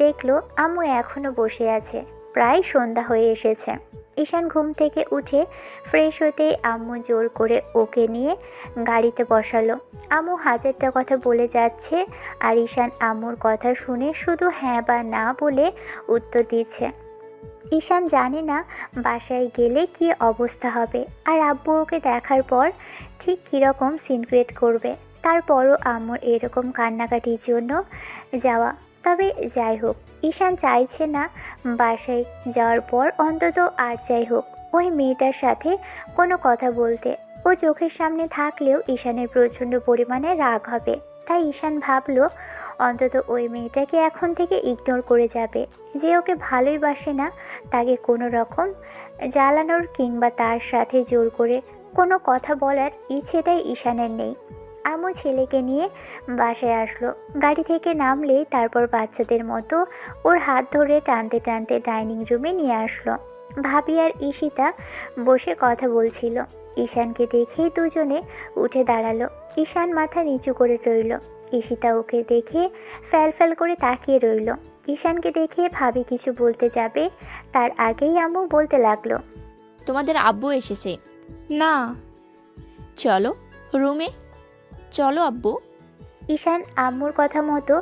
[SPEAKER 1] দেখলো আম্মু এখনও বসে আছে। প্রায় সন্ধ্যা হয়ে এসেছে। ঈশান ঘুম থেকে উঠে ফ্রেশ হতেই আম্মু জোর করে ওকে নিয়ে গাড়িতে বসালো। আম্মু হাজারটা কথা বলে যাচ্ছে আর ঈশান আম্মুর কথা শুনে শুধু হ্যাঁ বা না বলে উত্তর দিচ্ছে। ঈশান জানে না বাসায় গেলে কি অবস্থা হবে আর আব্বু ওকে দেখার পর ঠিক কীরকম সিন ক্রিয়েট করবে। তারপরও আম্মুর এরকম কান্নাকাটির জন্য যাওয়া। তবে যাই হোক, ঈশান চাইছে না বাসায় যাওয়ার পর অন্তত আর যাই হোক ওই মেয়েটার সাথে কোনো কথা বলতে। ও চোখের সামনে থাকলেও ঈশানের প্রচণ্ড পরিমাণে রাগ হবে। তাই ঈশান ভাবলো অন্তত ওই মেয়েটাকে এখন থেকে ইগনোর করে যাবে। যে ওকে ভালোই বাসে না তাকে কোনো রকম জ্বালানোর কিংবা তার সাথে জোর করে কোনো কথা বলার ইচ্ছেটাই ঈশানের নেই। আম্মু ছেলেকে নিয়ে বাসায় আসলো। গাড়ি থেকে নামলেই তারপর বাচ্চাদের মতো ওর হাত ধরে টানতে টানতে ডাইনিং রুমে নিয়ে আসলো। ভাবি আর ঈশিতা বসে কথা বলছিল। ঈশানকে দেখেই দুজনে উঠে দাঁড়ালো। ঈশান মাথা নিচু করে রইল। ঈশিতা ওকে দেখে ফ্যাল করে তাকিয়ে রইল। ঈশানকে দেখে ভাবি কিছু বলতে যাবে তার আগেই আম্মু বলতে লাগলো,
[SPEAKER 4] তোমাদের আব্বু এসেছে। না, চলো রুমে চলো আব্বু।
[SPEAKER 1] ঈশান আম্মুর কথা মতো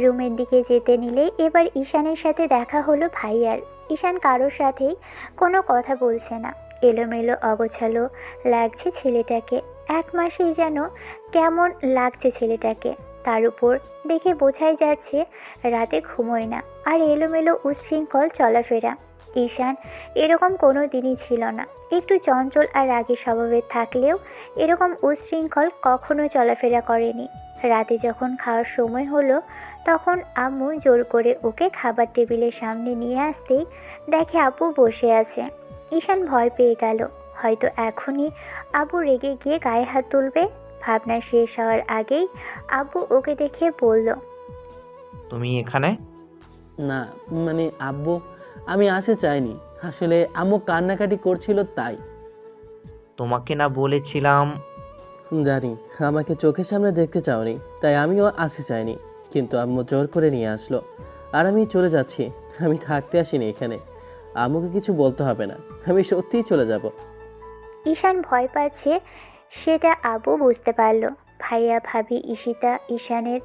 [SPEAKER 1] রুমের দিকে যেতে নিলেই এবার ঈশানের সাথে দেখা হলো ভাইয়ার। ঈশান কারোর সাথেই কোনো কথা বলছে না। এলোমেলো অগোছালো লাগছে ছেলেটাকে। এক মাসেই যেন কেমন লাগছে ছেলেটাকে। তার উপর দেখে বোঝাই যাচ্ছে রাতে ঘুমোয় না আর এলোমেলো উশৃঙ্খল চলাফেরা। ঈশান এরকম কোনো দিনই ছিল না। একটু চঞ্চল আর রাগী স্বভাবের থাকলেও এরকম উশৃঙ্খল কখনো চলাফেরা করেনি। রাতে যখন খাওয়ার সময় হলো তখন আম্মু জোর করে ওকে খাবার টেবিলের সামনে নিয়ে আসতেই দেখে আব্বু বসে আছে। ঈশান ভয় পেয়ে গেল, হয়তো এখনই আব্বু রেগে গিয়ে গায়ে হাত তুলবে। ভাবনা শেষ হওয়ার আগেই আব্বু ওকে দেখে বলল,
[SPEAKER 6] তুমি এখানে?
[SPEAKER 3] না মানে আব্বু, আমি আসতে চাইনি। আসলে আম্মু কান্নাকাটি করছিল তাই।
[SPEAKER 6] তোমাকে না বলেছিলাম?
[SPEAKER 3] জানি আমাকে চোখের সামনে দেখতে চাওনি, তাই আমিও আসতে চাইনি, কিন্তু আম্মু জোর করে নিয়ে আসলো। আর আমি চলে যাচ্ছি। আমি থাকতে আসিনি এখানে। আম্মুকে কিছু বলতে হবে না, আমি সত্যিই চলে যাব।
[SPEAKER 1] ঈশান ভয় পাচ্ছে সেটা আবু বুঝতে পারল। ভাইয়া ভাবি ঈশিতা ঈশানের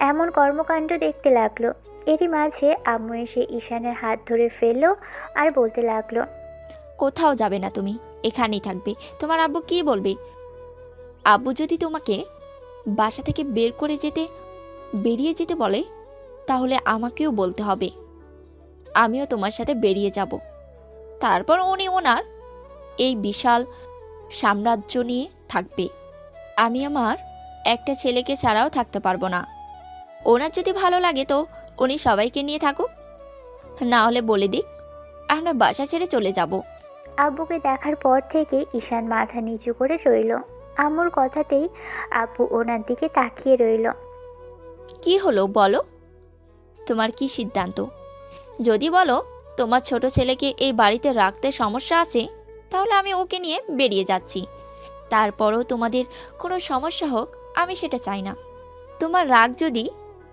[SPEAKER 1] এমন কর্মকাণ্ড দেখতে লাগলো। এরই মাঝে আম্মু এসে ঈশানের হাত ধরে ফেললো আর বলতে লাগলো,
[SPEAKER 4] কোথাও যাবে না তুমি, এখানেই থাকবে। তোমার আব্বু কি বলবে? আব্বু যদি তোমাকে বাসা থেকে বেরিয়ে যেতে বলে, তাহলে আমাকেও বলতে হবে। আমিও তোমার সাথে বেরিয়ে যাব। তারপর উনি ওনার এই বিশাল সাম্রাজ্য নিয়ে থাকবে। আমি আমার একটা ছেলেকে ছাড়াও থাকতে পারবো না। ওনার যদি ভালো লাগে তো উনি সবাইকে নিয়ে থাকুক, না হলে বলে দিক আমরা বাসা ছেড়ে চলে যাব।
[SPEAKER 1] আব্বুকে দেখার পর থেকে ঈশান মাথা নিচু করে রইল। আম্মুর কথাতেই আব্বু ওনার দিকে তাকিয়ে রইল।
[SPEAKER 4] কি হলো বলো, তোমার কি সিদ্ধান্ত? যদি বলো তোমার ছোট ছেলেকে এই বাড়িতে রাখতে সমস্যা আছে, তাহলে আমি ওকে নিয়ে বেরিয়ে যাচ্ছি। তারপরও তোমাদের কোনো সমস্যা হোক, আমি সেটা চাই না। তোমার রাগ যদি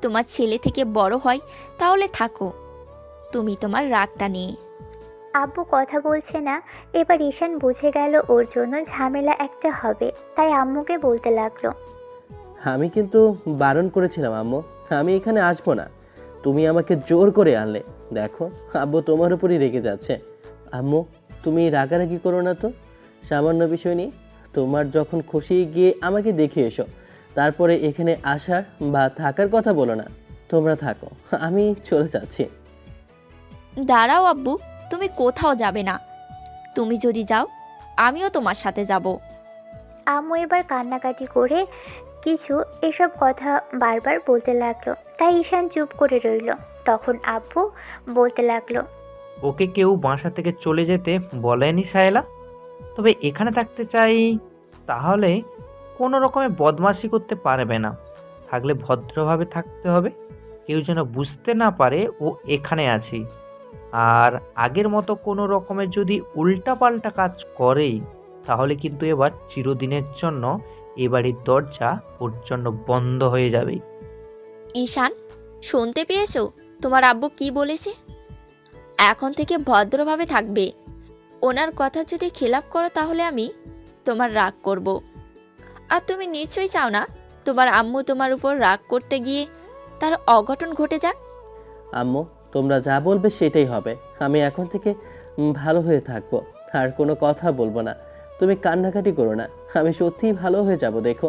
[SPEAKER 4] তোমার ছেলে থেকে বড় হয়, তাহলে থাকো তুমি তোমার রাগটা নিয়ে।
[SPEAKER 1] আব্বু কথা বলছে না। এবার ঈশান বুঝে গেল ওর জন্য ঝামেলা একটা হবে, তাই আম্মুকে বলতে লাগলো,
[SPEAKER 3] আমি কিন্তু বারণ করেছিলাম আম্মু, আমি এখানে আসবো না। তুমি আমাকে জোর করে আনলে। দেখো আব্বু তোমার উপরই রেগে যাচ্ছে। আম্মু তুমি রাগারাগি করো না তো, সামান্য বিষয় নিয়ে। তোমার যখন খুশি গিয়ে আমাকে দেখে এসো, তারপরে এখানে আসার বা থাকার কথা বলো না। তোমরা থাকো, আমি চলে যাচ্ছি।
[SPEAKER 4] দাঁড়াও আব্বু, তুমি কোথাও যাবে না। তুমি যদি যাও, আমিও তোমার সাথে যাব।
[SPEAKER 1] আম্মু এবার কান্নাকাটি করে কিছু এসব কথা বারবার বলতে লাগলো, তাই ঈশান চুপ করে রইল। তখন আব্বু বলতে লাগলো,
[SPEAKER 6] ওকে কেউ বাসা থেকে চলে যেতে বলেনি সাহেলা। তবে এখানে থাকতে চাই, তাহলে কোনো রকমে বদমাশি করতে পারবে না। থাকলে ভদ্রভাবে থাকতে হবে, কেউ যেন বুঝতে না পারে ও এখানে আছে। আর আগের মতো কোনো রকমের যদি উল্টাপাল্টা কাজ করেই, তাহলে কিন্তু এবার চিরদিনের জন্য এ বাড়ির দরজা ওর জন্য বন্ধ হয়ে যাবে।
[SPEAKER 4] ঈশান, শুনতে পেয়েছো তোমার আব্বু কি বলেছে? এখন থেকে ভদ্রভাবে থাকবে। ওনার কথা যদি খেলাপ করো, তাহলে আমি তোমার রাগ করব। আর তুমি নিশ্চয়ই চাও না তোমার আম্মু তোমার উপর রাগ করতে গিয়ে তার অঘটন ঘটে যাক।
[SPEAKER 3] আম্মু তোমরা যা বলবে সেটাই হবে। আমি এখন থেকে ভালো হয়ে থাকবো, আর কোনো কথা বলবো না। তুমি কান্নাকাটি করো না, আমি সত্যিই ভালো হয়ে যাব। দেখো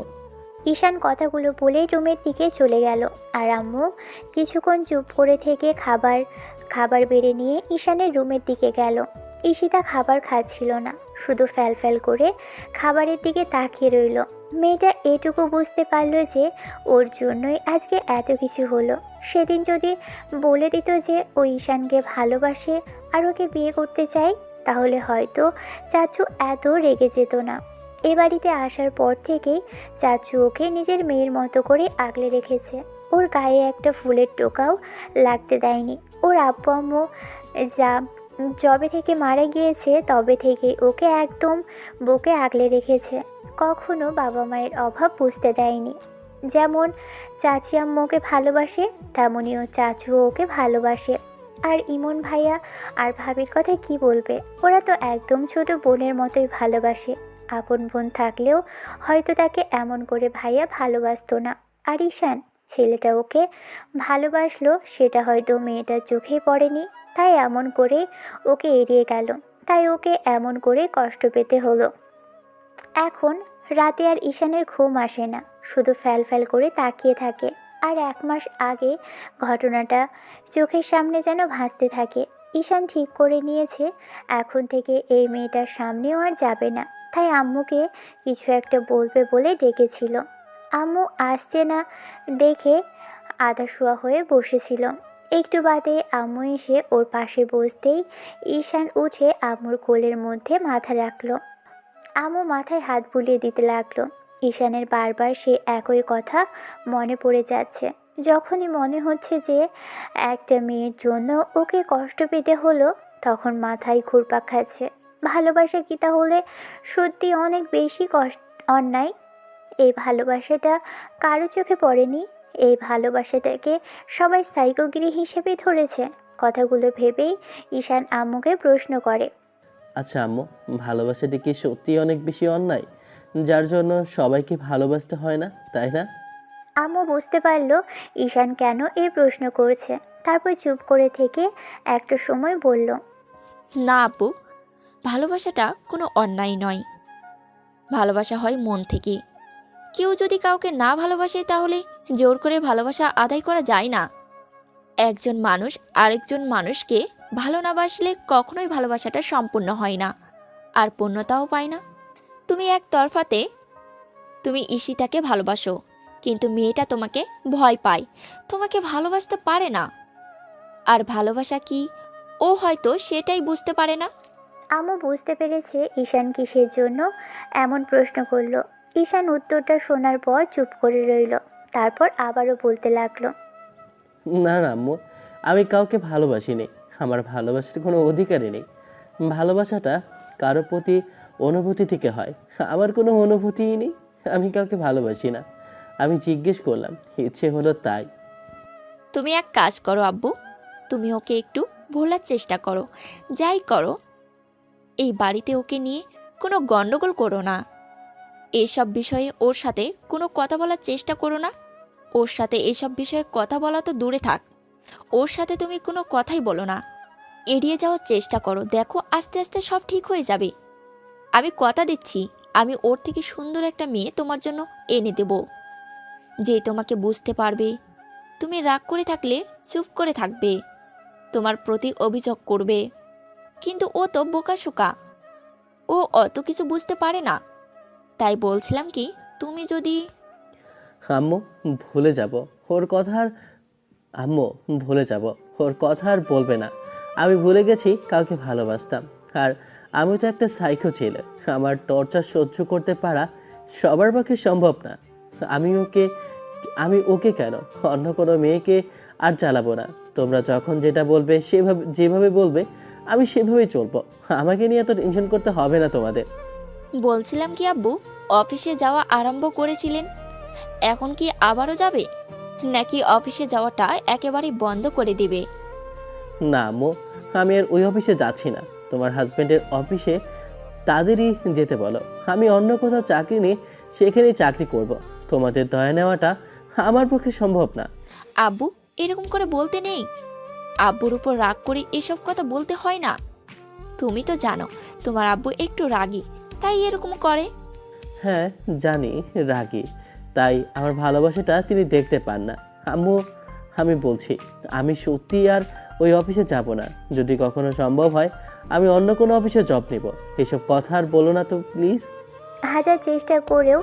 [SPEAKER 1] ঈশান কথাগুলো বলেই রুমের দিকে চলে গেল। আর আম্মু কিছুক্ষণ চুপ করে থেকে খাবার বেড়ে নিয়ে ঈশানের রুমের দিকে গেল। ঈশিতা খাবার খাচ্ছিল না, শুধু ফ্যাল করে খাবারের দিকে তাকিয়ে রইল। মেয়েটা এটুকু বুঝতে পারল যে ওর জন্যই আজকে এত কিছু হলো। সেদিন যদি বলে দিত যে ও ঈশানকে ভালোবাসে আর ওকে বিয়ে করতে চায়, তাহলে হয়তো চাচু এত রেগে যেত না। এ বাড়িতে আসার পর থেকেই চাচু ওকে নিজের মেয়ের মতো করে আগলে রেখেছে। ওর গায়ে একটা ফুলের টোকাও লাগতে দেয়নি। ওর আব্বু আম্মু যা যবে থেকে মারা গিয়েছে তবে থেকেই ওকে একদম বুকে আগলে রেখেছে। কখনো বাবা মায়ের অভাব বুঝতে দেয়নি। যেমন চাচি আম্মুকে ভালোবাসে, তেমনই ও চাচু ওকে ভালোবাসে। আর ইমন ভাইয়া আর ভাবির কথা কি বলবে, ওরা তো একদম ছোট বোনের মতোই ভালোবাসে। আপন বোন থাকলেও হয়তো তাকে এমন করে ভাইয়া ভালোবাসতো না। আর ঈশান ছেলেটা ওকে ভালোবাসলো, সেটা হয়তো মেয়েটার চোখেই পড়েনি, তাই এমন করে ওকে এড়িয়ে গেল। তাই ওকে এমন করে কষ্ট পেতে হলো। এখন রাতে আর ঈশানের ঘুম আসে না, শুধু ফ্যাল করে তাকিয়ে থাকে। আর 1 মাস আগে ঘটনাটা চোখের সামনে যেন ভাসতে থাকে। ঈশান ঠিক করে নিয়েছে এখন থেকে এই মেয়েটার সামনেও আর যাবে না। তাই আম্মুকে কিছু একটা বলবে বলে ডেকেছিল। আম্মু আসছে না দেখে আধাশোয়া হয়ে বসেছিল। একটু বাদে আম্মু এসে ওর পাশে বসতেই ঈশান উঠে আম্মুর কোলের মধ্যে মাথা রাখলো। আম্মু মাথায় হাত বুলিয়ে দিতে লাগলো। ঈশানের বারবার সে একই কথা মনে পড়ে যাচ্ছে। যখনই মনে হচ্ছে যে একটা মেয়ের জন্য ওকে কষ্ট পেতে হলো, তখন মাথায় ঘুরপাক খাচ্ছে। ভালোবাসা কি তাহলে সত্যি অনেক বেশি অন্যায়? এই ভালোবাসাটা কারো চোখে পড়েনি। এই ভালোবাসাটাকে সবাই সাইকোগিরি হিসেবেই ধরেছে। কথাগুলো ভেবেই ঈশান আম্মুকে প্রশ্ন করে।
[SPEAKER 3] আচ্ছা আম্মু, ভালোবাসাটা কি সত্যি অনেক বেশি অন্যায়, যার জন্য সবাইকে ভালোবাসতে হয় না, তাই না?
[SPEAKER 1] আম্মু বুঝতে পারলো ঈশান কেন এই প্রশ্ন করছে। তারপর চুপ করে থেকে একটা সময় বলল,
[SPEAKER 4] না আপু, ভালোবাসাটা কোনো অন্যায় নয়। ভালোবাসা হয় মন থেকে। কেউ যদি কাউকে না ভালোবাসে তাহলে জোর করে ভালোবাসা আদায় করা যায় না। একজন মানুষ আরেকজন মানুষকে ভালো না বাসলে কখনোই ভালোবাসাটা সম্পূর্ণ হয় না, আর পূর্ণতাও পায় না। তুমি একতরফাতে তুমি ঈশিতাকে ভালোবাসো, কিন্তু মেয়েটা তোমাকে ভয় পায়, তোমাকে ভালোবাসতে পারে না। আর ভালোবাসা কি, ও হয়তো সেটাই বুঝতে পারে না।
[SPEAKER 1] আম্মু বুঝতে পেরেছে ঈশান কিসের জন্য এমন প্রশ্ন করলো। ঈশান উত্তরটা শোনার পর চুপ করে রইল। তারপর আবারও বলতে লাগলো,
[SPEAKER 3] না না আম্মু, আমি কাউকে ভালোবাসিনি। আমার ভালোবাসার কোনো অধিকারই নেই। ভালোবাসাটা কারো প্রতি অনুভূতি থেকে হয়। আমার কোনো অনুভূতিই নেই। আমি কাউকে ভালোবাসি না। আমি জিজ্ঞেস করলাম, ইচ্ছে হলো তাই।
[SPEAKER 4] তুমি এক কাজ করো আব্বু, তুমি ওকে একটু ভোলার চেষ্টা করো। যাই করো, এই বাড়িতে ওকে নিয়ে কোনো গণ্ডগোল করো না। এসব বিষয়ে ওর সাথে কোনো কথা বলার চেষ্টা করো না। ওর সাথে এসব বিষয়ে কথা বলা তো দূরে থাক, ওর সাথে তুমি কোনো কথাই বলো না। এড়িয়ে যাওয়ার চেষ্টা করো। দেখো আস্তে আস্তে সব ঠিক হয়ে যাবে। আমি কথা দিচ্ছি, আমি ওর থেকে সুন্দর একটা মেয়ে তোমার জন্য এনে দেব, যে তোমাকে বুঝতে পারবে। তুমি রাগ করে থাকলে চুপ করে থাকবে, তোমার প্রতি অভিযোগ করবে। কিন্তু ও তো বোকাশোকা, ও অত কিছু বুঝতে পারে না। তাই বলছিলাম কি, তুমি যদি
[SPEAKER 3] আম্মু ভুলে যাব ওর কথা আর আম্মু ভুলে যাব ওর কথা আর বলবে না। আমি ভুলে গেছি কাউকে ভালোবাসতাম। আর আমি তো একটা সাইকো ছেলে। আমার টর্চার সহ্য করতে পারা সবার পক্ষে সম্ভব না। আমি ওকে কেন, অন্য কোনো মেয়েকে আর জ্বালাবো না। তোমরা যখন যেটা বলবে যেভাবে বলবে আমি সেভাবেই চলবো। আমাকে নিয়ে এত টেনশন করতে হবে না তোমাদের।
[SPEAKER 4] বলছিলাম কি আব্বু, অফিসে যাওয়া আরম্ভ করেছিলেন, এখন কি আবারও যাবে, নাকি অফিসে যাওয়াটা একেবারেই বন্ধ করে দিবে?
[SPEAKER 3] না আম্মু, আমি আর ওই অফিসে যাচ্ছি না। তোমার হাজব্যান্ডের অফিসে তাদেরই যেতে বলো। আমি অন্য কোথাও চাকরি নিয়ে সেখানেই চাকরি করব। তোমাদের দয়া নেওয়াটা আমার পক্ষে সম্ভব না।
[SPEAKER 4] আব্বু এরকম করে বলতে নেই। আব্বুর উপর রাগ করে এসব কথা বলতে হয় না। তুমি তো জানো তোমার আব্বু একটু রাগী, তাই এরকম করে।
[SPEAKER 3] হ্যাঁ জানি, রাগী, তাই আমার ভালোবাসাটা তিনি দেখতে পান না। আম্মু, আমি বলছি আমি সত্যি আর ওই অফিসে যাব না। যদি কখনো সম্ভব হয় আমি অন্য কোনো অফিসে জব নেব। এসব কথা আর বলো না তো প্লিজ।
[SPEAKER 1] হাজার চেষ্টা করেও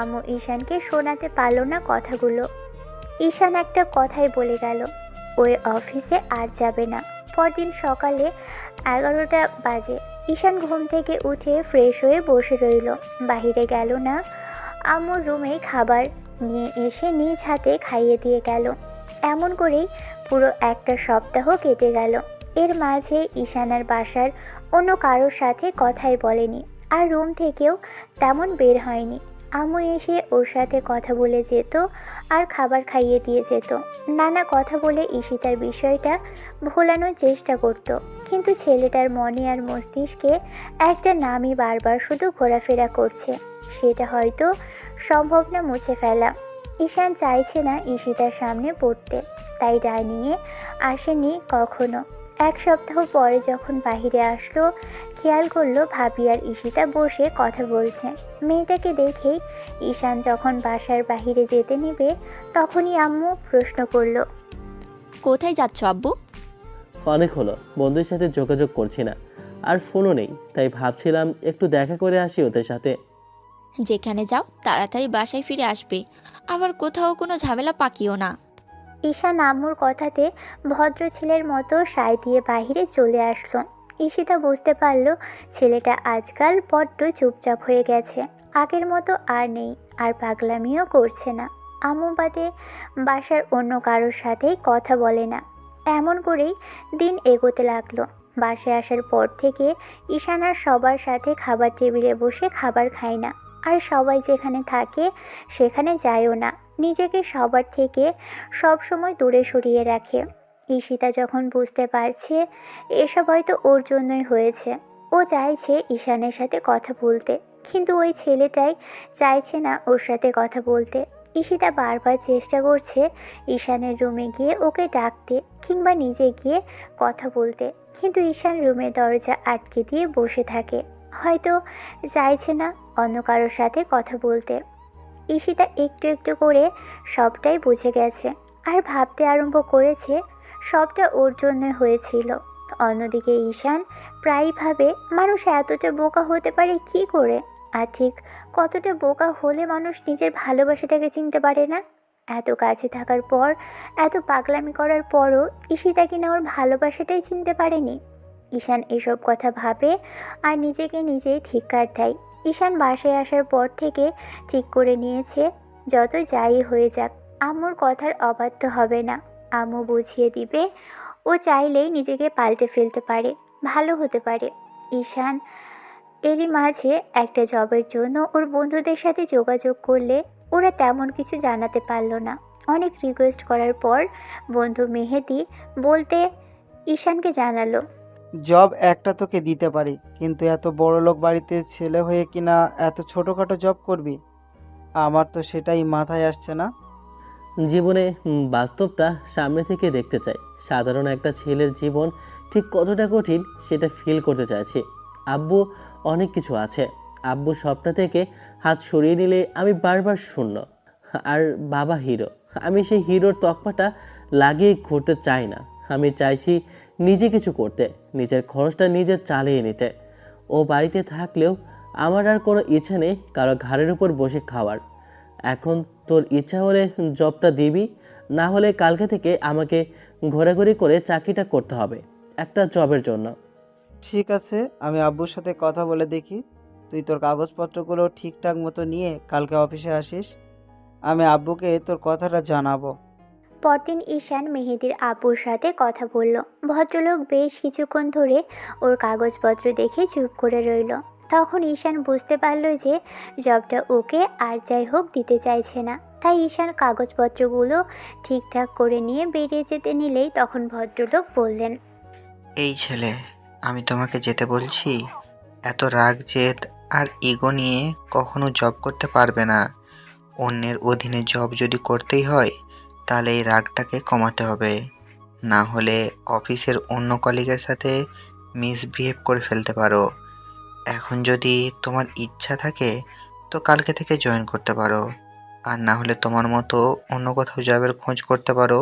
[SPEAKER 1] আম্মু ঈশানকে শোনাতে পারলো না কথাগুলো। ঈশান একটা কথাই বলে গেল, ওই অফিসে আর যাবে না। পরদিন সকালে 11টা বাজে। ঈশান ঘুম থেকে উঠে ফ্রেশ হয়ে বসে রইল, বাহিরে গেল না। আম্মুর রুমে খাবার নিয়ে এসে নিজ হাতে খাইয়ে দিয়ে গেল। এমন করেই পুরো একটা সপ্তাহ কেটে গেল। এর মাঝে ঈশান আর বাসার অন্য কারোর সাথে কথাই বলেনি, আর রুম থেকেও তেমন বের হয়নি। আম্মু এসে ওর সাথে কথা বলে যেত আর খাবার খাইয়ে দিয়ে যেত। নানা কথা বলে ঈশিতার বিষয়টা ভোলানোর চেষ্টা করত, কিন্তু ছেলেটার মনে আর মস্তিষ্কে একটা নামই বারবার শুধু ঘোরাফেরা করছে। সেটা হয়তো সম্ভব না মুছে ফেলা। ঈশান চাইছে না ঈশিতার সামনে পড়তে, তাই ডাইনিংয়ে আসেনি কখনো। এক সপ্তাহ পরে যখন বাহিরে আসলো, খেয়াল করলো ভাবি আর ঈশিতা বসে কথা বলছে। মেয়েটাকে দেখেই ঈশান যখন বাসার বাহিরে যেতে নিবে, তখনই আম্মু প্রশ্ন করলো,
[SPEAKER 4] কোথায় যাচ্ছ আব্বু?
[SPEAKER 3] অনেক হলো, বন্ধুদের সাথে যোগাযোগ করছি না, আর ফোনও নেই, তাই ভাবছিলাম একটু দেখা করে আসি ওদের সাথে।
[SPEAKER 4] যেখানে যাও তাড়াতাড়ি বাসায় ফিরে আসবে, আবার কোথাও কোনো ঝামেলা পাকিও না।
[SPEAKER 1] ঈশান আম্মুর কথাতে ভদ্র ছেলের মতো সায় দিয়ে বাহিরে চলে আসলো। ঈশিতা বুঝতে পারলো ছেলেটা আজকাল বড্ড চুপচাপ হয়ে গেছে, আগের মতো আর নেই, আর পাগলামিও করছে না। আম্মু বাদে বাসার অন্য কারোর সাথেই কথা বলে না। এমন করেই দিন এগোতে লাগলো। বাসায় আসার পর থেকে ঈশান আর সবার সাথে খাবার টেবিলে বসে খাবার খায় না, আর সবাই যেখানে থাকে সেখানে যায়ও না। নিজেকে সবার থেকে সব সময় দূরে সরিয়ে রাখে। ঈশিতা যখন বুঝতে পারছে এসব হয়তো ওর জন্যই হয়েছে, ও চাইছে ঈশানের সাথে কথা বলতে, কিন্তু ওই ছেলেটাই চাইছে না ওর সাথে কথা বলতে। ঈশিতা বারবার চেষ্টা করছে ঈশানের রুমে গিয়ে ওকে ডাকতে কিংবা নিজে গিয়ে কথা বলতে, কিন্তু ঈশান রুমের দরজা আটকে দিয়ে বসে থাকে, হয়তো চাইছে না অন্য কারোর সাথে কথা বলতে। ঈশিতা একটু একটু করে সবটাই বুঝে গেছে আর ভাবতে আরম্ভ করেছে সবটা ওর জন্য হয়েছিল। অন্যদিকে ঈশান প্রায়ই ভাবে মানুষ এতটা বোকা হতে পারে কি করে, আর ঠিক কতটা বোকা হলে মানুষ নিজের ভালোবাসাটাকে চিনতে পারে না। এত কাছে থাকার পর, এত পাগলামি করার পরও ঈশিতা কিনা ওর ভালোবাসাটাই চিনতে পারেনি। ঈশান এসব কথা ভাবে আর নিজেকে নিজেই ধিক্কার দেয়। ঈশান বাসায় আসার পর থেকে ঠিক করে নিয়েছে যত যাই হয়ে যাক আম্মুর কথার অবাধ্য হবে না। আম্মু বুঝিয়ে দিবে, ও চাইলেই নিজেকে পাল্টে ফেলতে পারে, ভালো হতে পারে। ঈশান এরই মাঝে একটা জবের জন্য ওর বন্ধুদের সাথে যোগাযোগ করলে ওরা তেমন কিছু জানাতে পারলো না। অনেক রিকোয়েস্ট করার পর বন্ধু মেহেদি বলতে ঈশানকে জানালো,
[SPEAKER 2] জব একটা তোকে দিতে পারি, কিন্তু এত বড় লোক বাড়িতে ছেলে হয়ে কিনা এত ছোটোখাটো জব করবি? আমার তো সেটাই মাথায় আসছে না।
[SPEAKER 3] জীবনে বাস্তবটা সামনে থেকে দেখতে চাই। সাধারণ একটা ছেলের জীবন ঠিক কতটা কঠিন সেটা ফিল করতে চাইছি। আব্বু অনেক কিছু আছে, আব্বু সবটা থেকে হাত সরিয়ে নিলে আমি বারবার শূন্য। আর বাবা হিরো, আমি সেই হিরোর তকমাটা লাগিয়ে ঘুরতে চাই না। আমি চাইছি নিজে কিছু করতে, নিজের খরচটা নিজে চালিয়ে নিতে। ও বাড়িতে থাকলেও আমার আর কোনো ইচ্ছা নেই কারো ঘাড়ের উপর বসে খাওয়ার। এখন তোর ইচ্ছা হলে জবটা দিবি, না হলে কালকে থেকে আমাকে ঘোরাঘুরি করে চাকরিটা করতে হবে একটা জবের জন্য।
[SPEAKER 2] ঠিক আছে, আমি আব্বুর সাথে কথা বলে দেখি। তুই তোর কাগজপত্রগুলো ঠিকঠাক মতো নিয়ে কালকে অফিসে আসিস। আমি আব্বুকে তোর কথাটা জানাবো।
[SPEAKER 1] পরদিন ঈশান মেহেদির আব্বুর সাথে কথা বলল। ভদ্রলোক বেশ কিছুক্ষণ ধরে ওর কাগজপত্র দেখে চুপ করে রইল। তখন ঈশান বুঝতে পারল যে জবটা ওকে আর যাই হোক দিতে চাইছে না। তাই ঈশান কাগজপত্রগুলো ঠিকঠাক করে নিয়ে বেরিয়ে যেতে নিলেই তখন ভদ্রলোক বললেন,
[SPEAKER 8] এই ছেলে, আমি তোমাকে যেতে বলছি। এত রাগ জেদ আর ইগো নিয়ে কখনো জব করতে পারবে না। অন্যের অধীনে জব যদি করতেই হয় তাহলে এই রাগটাকে কমাতে হবে, না হলে অফিসের অন্য কলিগের সাথে মিসবিহেভ করে ফেলতে পারো। এখন যদি তোমার ইচ্ছা থাকে তো কালকে থেকে জয়েন করতে পারো, আর না হলে তোমার মতো অন্য কোথাও জবের খোঁজ করতে পারো।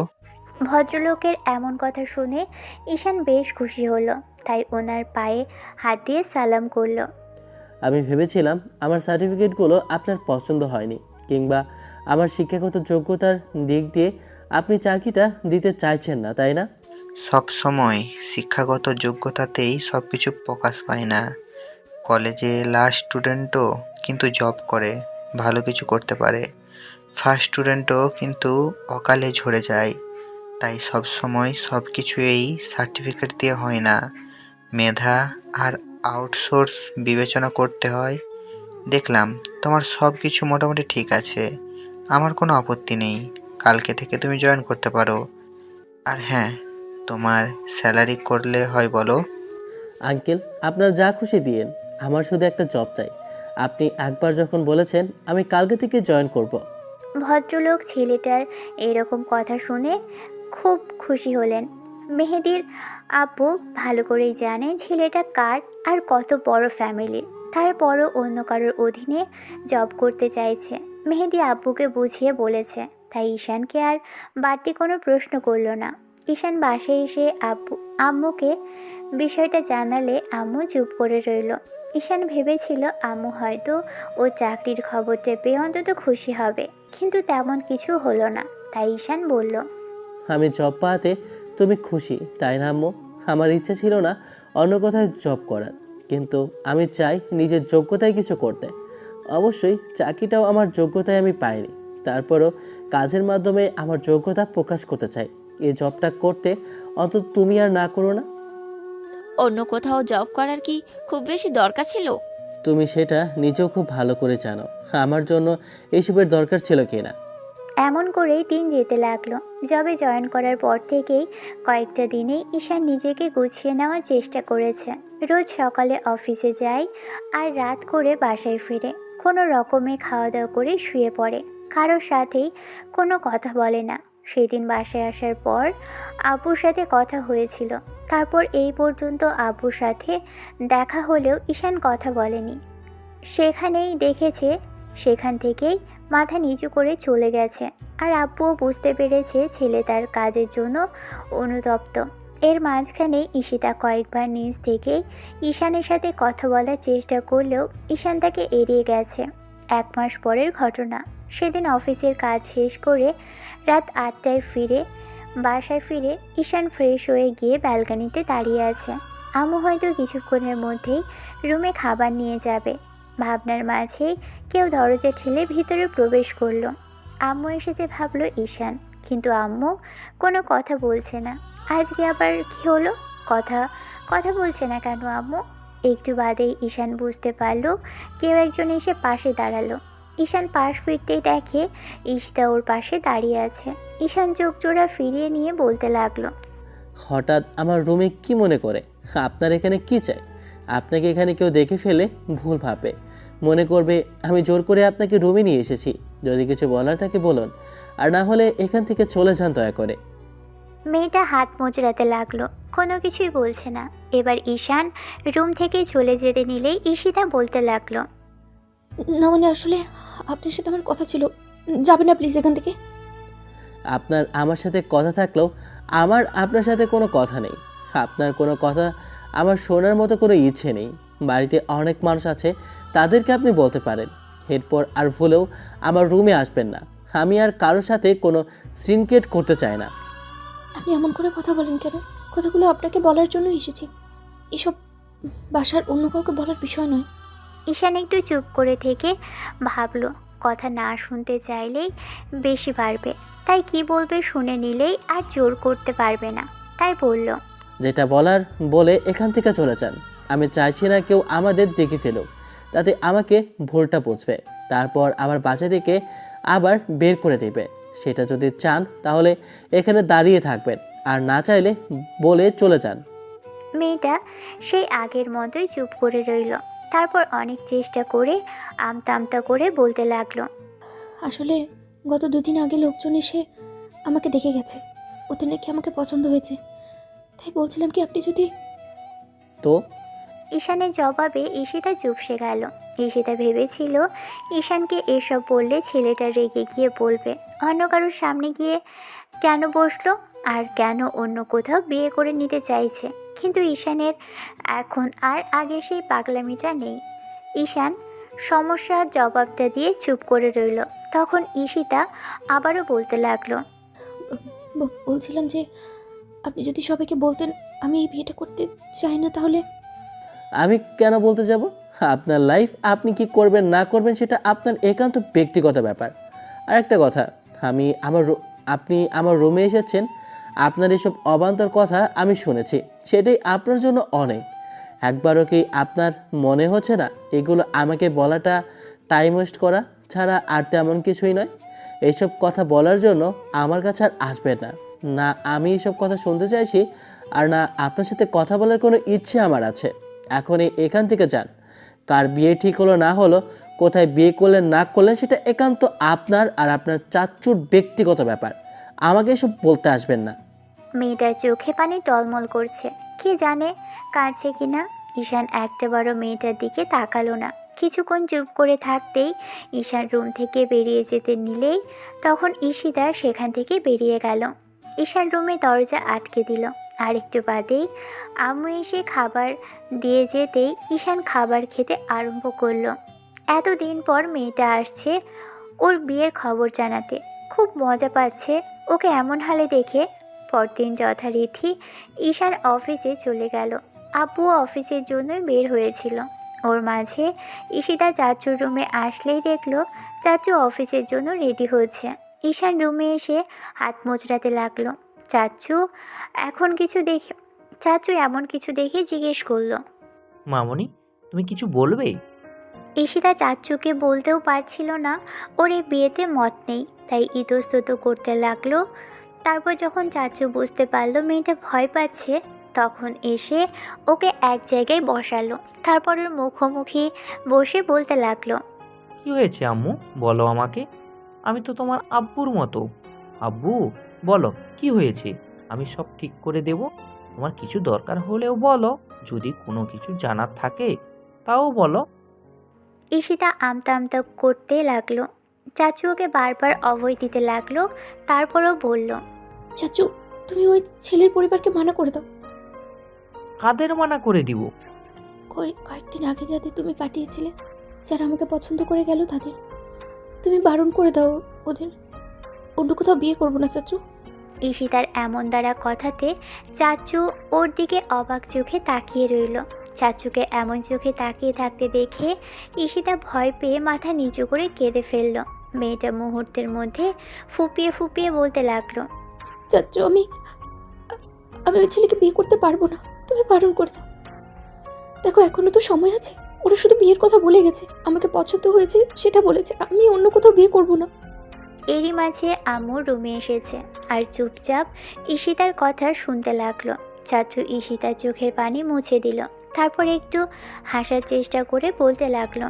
[SPEAKER 1] ভদ্রলোকের এমন কথা শুনে ঈশান বেশ খুশি হলো, তাই ওনার পায়ে হাত দিয়ে সালাম করলো।
[SPEAKER 3] আমি ভেবেছিলাম আমার সার্টিফিকেটগুলো আপনার পছন্দ হয়নি, কিংবা আমার শিক্ষাগত যোগ্যতার দিক দিয়ে আপনি চাকরিটা দিতে চাইছেন না, তাই না?
[SPEAKER 8] সব সময় শিক্ষাগত যোগ্যতাতেই সবকিছু প্রকাশ পায় না। কলেজে লাস্ট স্টুডেন্টও কিন্তু জব করে, ভালো কিছু করতে পারে। ফার্স্ট স্টুডেন্টও কিন্তু অকালে ঝরে যায়। তাই সব সময় সব কিছু এই সার্টিফিকেট দিয়ে হয় না, মেধা আর আউটসোর্স বিবেচনা করতে হয়। দেখলাম তোমার সব কিছু মোটামুটি ঠিক আছে, আমার কোনো আপত্তি নেই। কালকে থেকে তুমি জয়েন করতে পারো। আর হ্যাঁ, তোমার স্যালারি করলে হয় বলো?
[SPEAKER 3] আঙ্কেল, আপনার যা খুশি দিয়েন, আমার শুধু একটা জব চাই। আপনি একবার যখন বলেছেন আমি কালকে থেকে জয়েন করব।
[SPEAKER 1] ভদ্রলোক ছেলেটার এরকম কথা শুনে খুব খুশি হলেন। মেহেদির আব্বু ভালো করেই জানে ছেলেটা কার আর কত বড় ফ্যামিলির, তারপরও অন্য কারোর অধীনে জব করতে চাইছে। মেহেদি আব্বুকে বুঝিয়ে বলেছে, তাই ঈশানকে আর বাড়তি কোনো প্রশ্ন করলো না। ঈশান বাসায় এসে আম্মুকে বিষয়টা জানালে আম্মু চুপ করে রইল। ঈশান ভেবেছিল আম্মু হয়তো ও চাকরির খবরটা পেয়ে অন্তত খুশি হবে, কিন্তু তেমন কিছু হলো না। তাই ঈশান বলল,
[SPEAKER 3] আমি জব পাওয়াতে তুমি খুশি তাই না আম্মু? আমার ইচ্ছা ছিল না অন্য কোথাও জব করার, কিন্তু আমি চাই নিজের যোগ্যতায় কিছু করতে। অবশ্যই চাকরিটাও আমার যোগ্যতায় আমি পাইনি, তারপরও কাজের মাধ্যমে আমার যোগ্যতা প্রকাশ করতে চাই। এই জবটা করতে অন্তত তুমি আর না করো না।
[SPEAKER 4] অন্য কোথাও জব করার কি খুব বেশি দরকার ছিল?
[SPEAKER 3] তুমি সেটা নিজেও খুব ভালো করে জানো। আমার জন্য এইসবের দরকার ছিল কিনা।
[SPEAKER 1] এমন করেই দিন যেতে লাগলো। জবে জয়েন করার পর থেকেই কয়েকটা দিনেই ঈশান নিজেকে গুছিয়ে নেওয়ার চেষ্টা করেছে। রোজ সকালে অফিসে যায় আর রাত করে বাসায় ফিরে কোনো রকমে খাওয়া দাওয়া করে শুয়ে পড়ে, কারোর সাথেই কোনো কথা বলে না। সেদিন বাসায় আসার পর আব্বুর সাথে কথা হয়েছিল, তারপর এই পর্যন্ত আব্বুর সাথে দেখা হলেও ঈশান কথা বলেনি। সেখানেই দেখেছে, সেখান থেকেই মাথা নিচু করে চলে গেছে। আর আব্বুও বুঝতে পেরেছে ছেলে তার কাজের জন্য অনুতপ্ত। এর মাঝখানে ঈশিতা কয়েকবার নিজ থেকেই ঈশানের সাথে কথা বলার চেষ্টা করলেও ঈশান তাকে এড়িয়ে গেছে। 1 মাস পরের ঘটনা। সেদিন অফিসের কাজ শেষ করে রাত 8টায় বাসায় ফিরে ঈশান ফ্রেশ হয়ে গিয়ে ব্যালকনিতে দাঁড়িয়ে আছে। আম্মু হয়তো কিছুক্ষণের মধ্যেই রুমে খাবার নিয়ে যাবে। ভাবনার মাঝে কেউ দরজা ঠেলে ভিতরে প্রবেশ করলো। আম্মু এসেছে ভাবলো ঈশান, কিন্তু আম্মু কোনো কথা বলছে না। আজকে আবার কী হলো? কথা বলছে না কেন আম্মু? একটু বাদেই ঈশান বুঝতে পারলো কেউ একজন এসে পাশে দাঁড়ালো। ঈশান পাশ ফিরতেই দেখে ঈশিতা ওর পাশে দাঁড়িয়ে আছে। ঈশান চোখ জোড়া ফিরিয়ে নিয়ে বলতে লাগলো,
[SPEAKER 3] হঠাৎ আমার রুমে কি মনে করে? আপনার এখানে কি চাই? আপনাকে এখানে কেউ দেখে ফেলে ভুল ভাবে, মনে করবে আমি জোর করে আপনাকে রুমে নিয়ে এসেছি। যদি কিছু বলার থাকে বলুন, আর না হলে এখান থেকে চলে যান দয়া করে।
[SPEAKER 1] মেয়েটা হাত মোচড়াতে লাগলো, কোনো কিছুই বলছে না। এবার ঈশান রুম থেকে চলে যেতে নিলেই ঈশিতা বলতে লাগলো,
[SPEAKER 5] না মানে আসলে আপনার সাথে আমার কথা ছিল, যাবেন না প্লিজ এখান থেকে।
[SPEAKER 3] আপনার আমার সাথে কথা থাকলেও আমার আপনার সাথে কোনো কথা নেই। আপনার কোনো কথা আমার শোনার মতো কোনো ইচ্ছে নেই। বাড়িতে অনেক মানুষ আছে, তাদেরকে আপনি বলতে পারেন। এরপর আর ভুলেও আমার রুমে আসবেন না। আমি আর কারোর সাথে কোনো সিনক্রেট করতে চাই না।
[SPEAKER 5] আপনি এমন করে কথা বলেন কেন? কথাগুলো আপনাকে বলার জন্য এসেছি। এসব বাসার অন্য কাউকে বলার বিষয় নয়।
[SPEAKER 1] ঈশান একটু চুপ করে থেকে ভাবলো, কথা না শুনতে চাইলেই বেশি বাড়বে, তাই কি বলবে শুনে নিলেই আর জোর করতে পারবে না। তাই বলল,
[SPEAKER 3] যেটা বলার বলে এখান থেকে চলে যান। আমি চাইছি না কেউ আমাদের দেখে ফেলুক, তাতে আমাকে ভুলটা বুঝবে, তারপর আমার বাসা থেকে আবার বের করে দেবে। সেটা যদি চান তাহলে এখানে দাঁড়িয়ে থাকবেন, আর না চাইলে বলে চলে যান।
[SPEAKER 1] মেয়েটা সেই আগের মতোই চুপ করে রইল। তারপর অনেক চেষ্টা করে আমতা আমতা করে বলতে লাগলো,
[SPEAKER 5] আসলে গত 2 দিন আগে লোকজন এসে আমাকে দেখে গেছে, ওদের নাকি আমাকে পছন্দ হয়েছে। তাই বলছিলাম কি আপনি যদি...
[SPEAKER 3] তো
[SPEAKER 1] ঈশানের জবাবে ঈশিতা চুপসে গেল। ঈশিতা ভেবেছিল ঈশানকে এসব বললে ছেলেটা রেগে গিয়ে বলবে অন্য কারোর সামনে গিয়ে কেন বসলো, আর কেন অন্য কোথাও বিয়ে করে নিতে চাইছে। কিন্তু ঈশানের এখন আর আগে সেই পাগলামিটা নেই। ঈশান সমস্যার জবাবটা দিয়ে চুপ করে রইল। তখন ঈশিতা আবারও বলতে লাগলো,
[SPEAKER 5] বলছিলাম যে আপনি যদি সবাইকে বলতেন আমি এই বিয়েটা করতে চাই না, তাহলে...
[SPEAKER 3] আমি কেন বলতে যাব? আপনার লাইফ, আপনি কি করবেন না করবেন সেটা আপনার একান্ত ব্যক্তিগত ব্যাপার। আর একটা কথা, আপনি আমার রুমে এসেছেন, আপনার এসব অবান্তর কথা আমি শুনেছি, সেটাই আপনার জন্য অনেক। একবারও কি আপনার মনে হচ্ছে না এগুলো আমাকে বলাটা টাইম ওয়েস্ট করা ছাড়া আর তেমন কিছুই নয়? এইসব কথা বলার জন্য আমার কাছে আর আসবেন না। না আমি এইসব কথা শুনতে চাইছি, আর না আপনার সাথে কথা বলার কোনো ইচ্ছে আমার আছে। এখনই এখান থেকে যান। কার বিয়ে ঠিক হলো না হলো, কোথায় বিয়ে করলেন না করলেন, সেটা একান্ত আপনার আর আপনার চাচ্চুর ব্যক্তিগত ব্যাপার। আমাকে এসব বলতে আসবেন না।
[SPEAKER 1] মেয়েটার চোখে পানি টলমল করছে, কে জানে কাঁদছে কিনা। ঈশান একটাবারও মেয়েটার দিকে তাকালো না। কিছুক্ষণ চুপ করে থাকতেই ঈশান রুম থেকে বেরিয়ে যেতে নিলেই তখন ঈশিতা সেখান থেকে বেরিয়ে গেল। ঈশান রুমে দরজা আটকে দিল। আর একটু বাদেই আম্মু এসে খাবার দিয়ে যেতেই ঈশান খাবার খেতে আরম্ভ করলো। এতদিন পর মেয়েটা আসছে ওর বিয়ের খবর জানাতে, খুব মজা পাচ্ছে ওকে এমন হালে দেখে। পরদিন যথারীতি ঈশান অফিসে চলে গেল। আব্বুও অফিসের জন্য বের হয়েছিল। ওর মাঝে ঈশিতা চাচুর রুমে আসলেই দেখলো চাচু অফিসের জন্য রেডি হচ্ছে। ঈশান রুমে এসে হাত মোচড়াতে লাগলো। চাচু এমন কিছু দেখে জিজ্ঞেস করলো,
[SPEAKER 6] মামনি, তুমি কিছু বলবে?
[SPEAKER 1] ঈশিতা চাচুকে বলতেও পারছিল না ওর এই বিয়েতে মত নেই, তাই ইতস্তত করতে লাগলো। তারপর যখন চাচু বুঝতে পারলো মেয়েটা ভয় পাচ্ছে, তখন এসে ওকে এক জায়গায় বসালো। তারপর ওর মুখোমুখি বসে বলতে লাগলো,
[SPEAKER 6] কি হয়েছে আম্মু, বলো আমাকে। আমি তো তোমার আব্বুর মতো। আব্বু, বলো কি হয়েছে, আমি সব ঠিক করে দেব। তোমার কিছু দরকার হলেও বলো, যদি কোনো কিছু জানার থাকে তাও বলো।
[SPEAKER 1] ঈশিতা আমতা আমতা করতে লাগলো। চাচু ওকে বারবার অভয় দিতে লাগলো। তারপরও বলল,
[SPEAKER 5] চাচু, তুমি ওই ছেলের পরিবারকে মানা করে দাও।
[SPEAKER 6] কাদের মানা করে দিব?
[SPEAKER 5] কয়েকদিন আগে যাদের তুমি পাঠিয়েছিলে, যারা আমাকে পছন্দ করে গেল, তাদের তুমি বারণ করে দাও। ওদের অন্য কোথাও বিয়ে করবো না চাচু।
[SPEAKER 1] ঈশিতার এমন দ্বারা কথাতে চাচু ওর দিকে অবাক চোখে তাকিয়ে রইল। চাচুকে এমন চোখে তাকিয়ে থাকতে দেখে ঈশিতা ভয় পেয়ে মাথা নিচু করে কেঁদে ফেলল। মেয়েটা মুহূর্তের মধ্যে ফুপিয়ে ফুপিয়ে বলতে লাগলো,
[SPEAKER 5] চাচু, আমি ওই ছেলেকে বিয়ে করতে পারবো না, তুমি বারণ করে দাও। দেখো, এখনো তো সময় আছে। ওরা শুধু বিয়ের কথা বলে গেছে, আমাকে পছন্দ হয়েছে সেটা বলেছে, আমি অন্য কোথাও বিয়ে করবো না।
[SPEAKER 1] এরই মাঝে আম্মুর রুমে এসেছে আর চুপচাপ ঈশিতার কথা শুনতে লাগলো। চাচু ঈশিতার চোখের পানি মুছে দিল। তারপর একটু হাসার চেষ্টা করে বলতে লাগলো,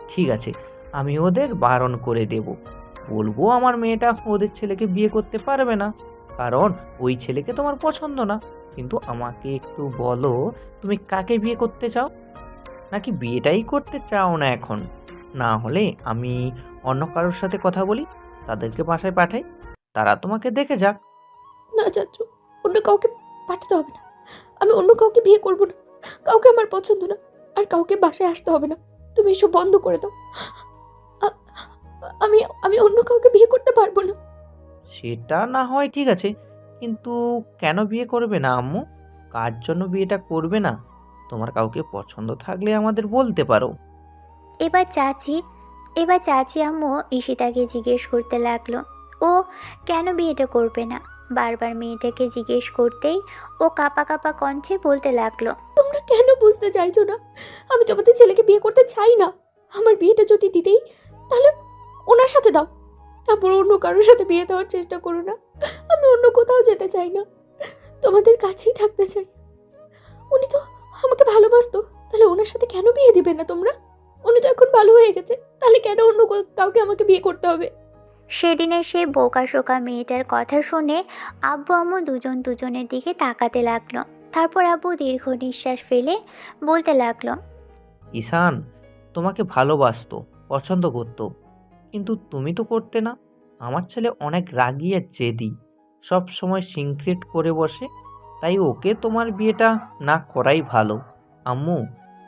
[SPEAKER 6] ঠিক আছে, আমি ওদের বারণ করে দেব। বলবো আমার মেয়েটা ওদের ছেলেকে বিয়ে করতে পারবে না, কারণ ওই ছেলেকে তোমার পছন্দ না। কিন্তু আমাকে একটু বলো, তুমি কাকে বিয়ে করতে চাও? নাকি বিয়েটাই করতে চাও না এখন? না হলে আমি অন্য কারোর সাথে কথা বলি, তাদেরকে বাসায় পাঠাই, তারা তোমাকে দেখে যাক।
[SPEAKER 5] না চাচু, অন্য কাউকে পাঠাতে হবে না। আমি অন্য কাউকে বিয়ে করবো না। কাউকে আমার পছন্দ না, আর কাউকে বাসায় আসতে হবে না। তুমি এসব বন্ধ করে দাও। আ- আমি আমি অন্য কাউকে বিয়ে করতে পারবো না।
[SPEAKER 6] সেটা না হয় ঠিক আছে, কিন্তু কেন বিয়ে করবে না আম্মু? কার জন্য বিয়েটা করবে না? তোমার কাউকে পছন্দ থাকলে আমাদের বলতে পারো।
[SPEAKER 1] এবার চাচি আম্মু ঈশিতাকে জিজ্ঞেস করতে লাগলো, ও কেন বিয়েটা করবে না। বারবার মেয়েটাকে জিজ্ঞেস করতেই ও কাঁপা কাঁপা কণ্ঠে বলতে লাগলো,
[SPEAKER 5] তোমরা কেন বুঝতে চাইছো না? আমি তোমাদের ছেলেকে বিয়ে করতে চাই না। আমার বিয়েটা যদি দিতেই, তাহলে ওনার সাথে দাও। তারপর অন্য কারোর সাথে বিয়ে দেওয়ার চেষ্টা করো না। আমি অন্য কোথাও যেতে চাই না, তোমাদের কাছেই থাকতে চাই। উনি তো আমাকে ভালোবাসতো, তাহলে ওনার সাথে কেন বিয়ে দিবে না তোমরা? উনি তো এখন ভালো হয়ে গেছে, তাহলে কেন অন্য কাউকে আমাকে বিয়ে করতে হবে?
[SPEAKER 1] সেদিনে সে বোকাশোকা মেয়েটার কথা শুনে আব্বু আম্মু দুজন দুজনের দিকে তাকাতে লাগলো। তারপর আব্বু দীর্ঘ নিঃশ্বাস ফেলে বলতে লাগলো,
[SPEAKER 6] ঈশান তোমাকে ভালোবাসতো, পছন্দ করতো, কিন্তু তুমি তো করতে না। আমার ছেলে অনেক রাগী আর জেদি, সব সময় সিনক্রেট করে বসে, তাই ওকে তোমার বিয়েটা না করাই ভালো। আম্মু,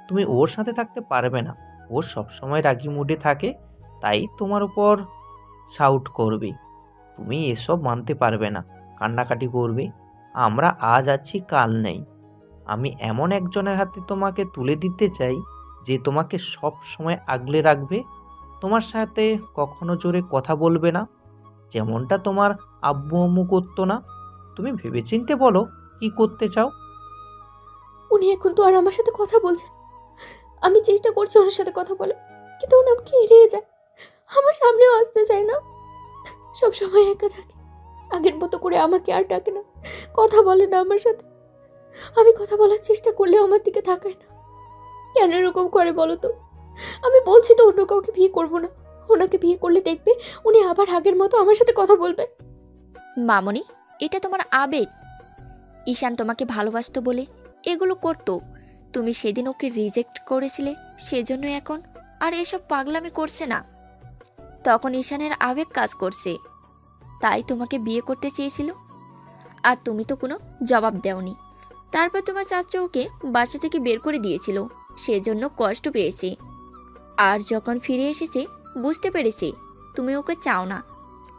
[SPEAKER 6] তুমি ওর সাথে থাকতে পারবে না। ও সব সময় রাগী মুডে থাকে, তাই তোমার উপর শাউট করবে। তুমি এসব মানতে পারবে না, কান্নাকাটি করবে। আমরা আজ আছি, কাল নেই। আমি এমন একজনের হাতে তোমাকে তুলে দিতে চাই, যে তোমাকে সব সময় আগলে রাখবে, তোমার সাথে কখনো জোরে কথা বলবে না, যেমনটা তোমার আব্বু আম্মু করতো না। তুমি ভেবেচিন্তে বলো কি করতে চাও।
[SPEAKER 5] উনি এখন তো আর আমার সাথে কথা বলছেন। আমি চেষ্টা করছি ওনার সাথে কথা বলে, কিন্তু উনি আমাকে এড়িয়ে যায়। আমার সামনেও আসতে চায় না, সব সময় একা থাকে। আগের মতো করে আমাকে আর ডাকে না, কথা বলে না আমার সাথে। আমি কথা বলার চেষ্টা করলেও আমার দিকে তাকায় না। কেন এরকম করে বলো তো? আমি বলছি তো অন্য কাউকে বিয়ে করবো না। ওনাকে বিয়ে করলে দেখবে উনি আবার আগের মতো আমার সাথে কথা বলবে।
[SPEAKER 4] মামনি, এটা তোমার আবেগ। ঈশান তোমাকে ভালোবাসতো বলে এগুলো করতো। তুমি সেদিন ওকে রিজেক্ট করেছিলে, সেজন্য এখন আর এসব পাগলামি করছে না। তখন ঈশানের আবেগ কাজ করছে, তাই তোমাকে বিয়ে করতে চেয়েছিল, আর তুমি তো কোনো জবাব দেওনি। তারপর তোমার চাচু ওকে বাসা থেকে বের করে দিয়েছিল, সেজন্য কষ্ট পেয়েছে। আর যখন ফিরে এসেছে বুঝতে পেরেছে তুমি ওকে চাও না,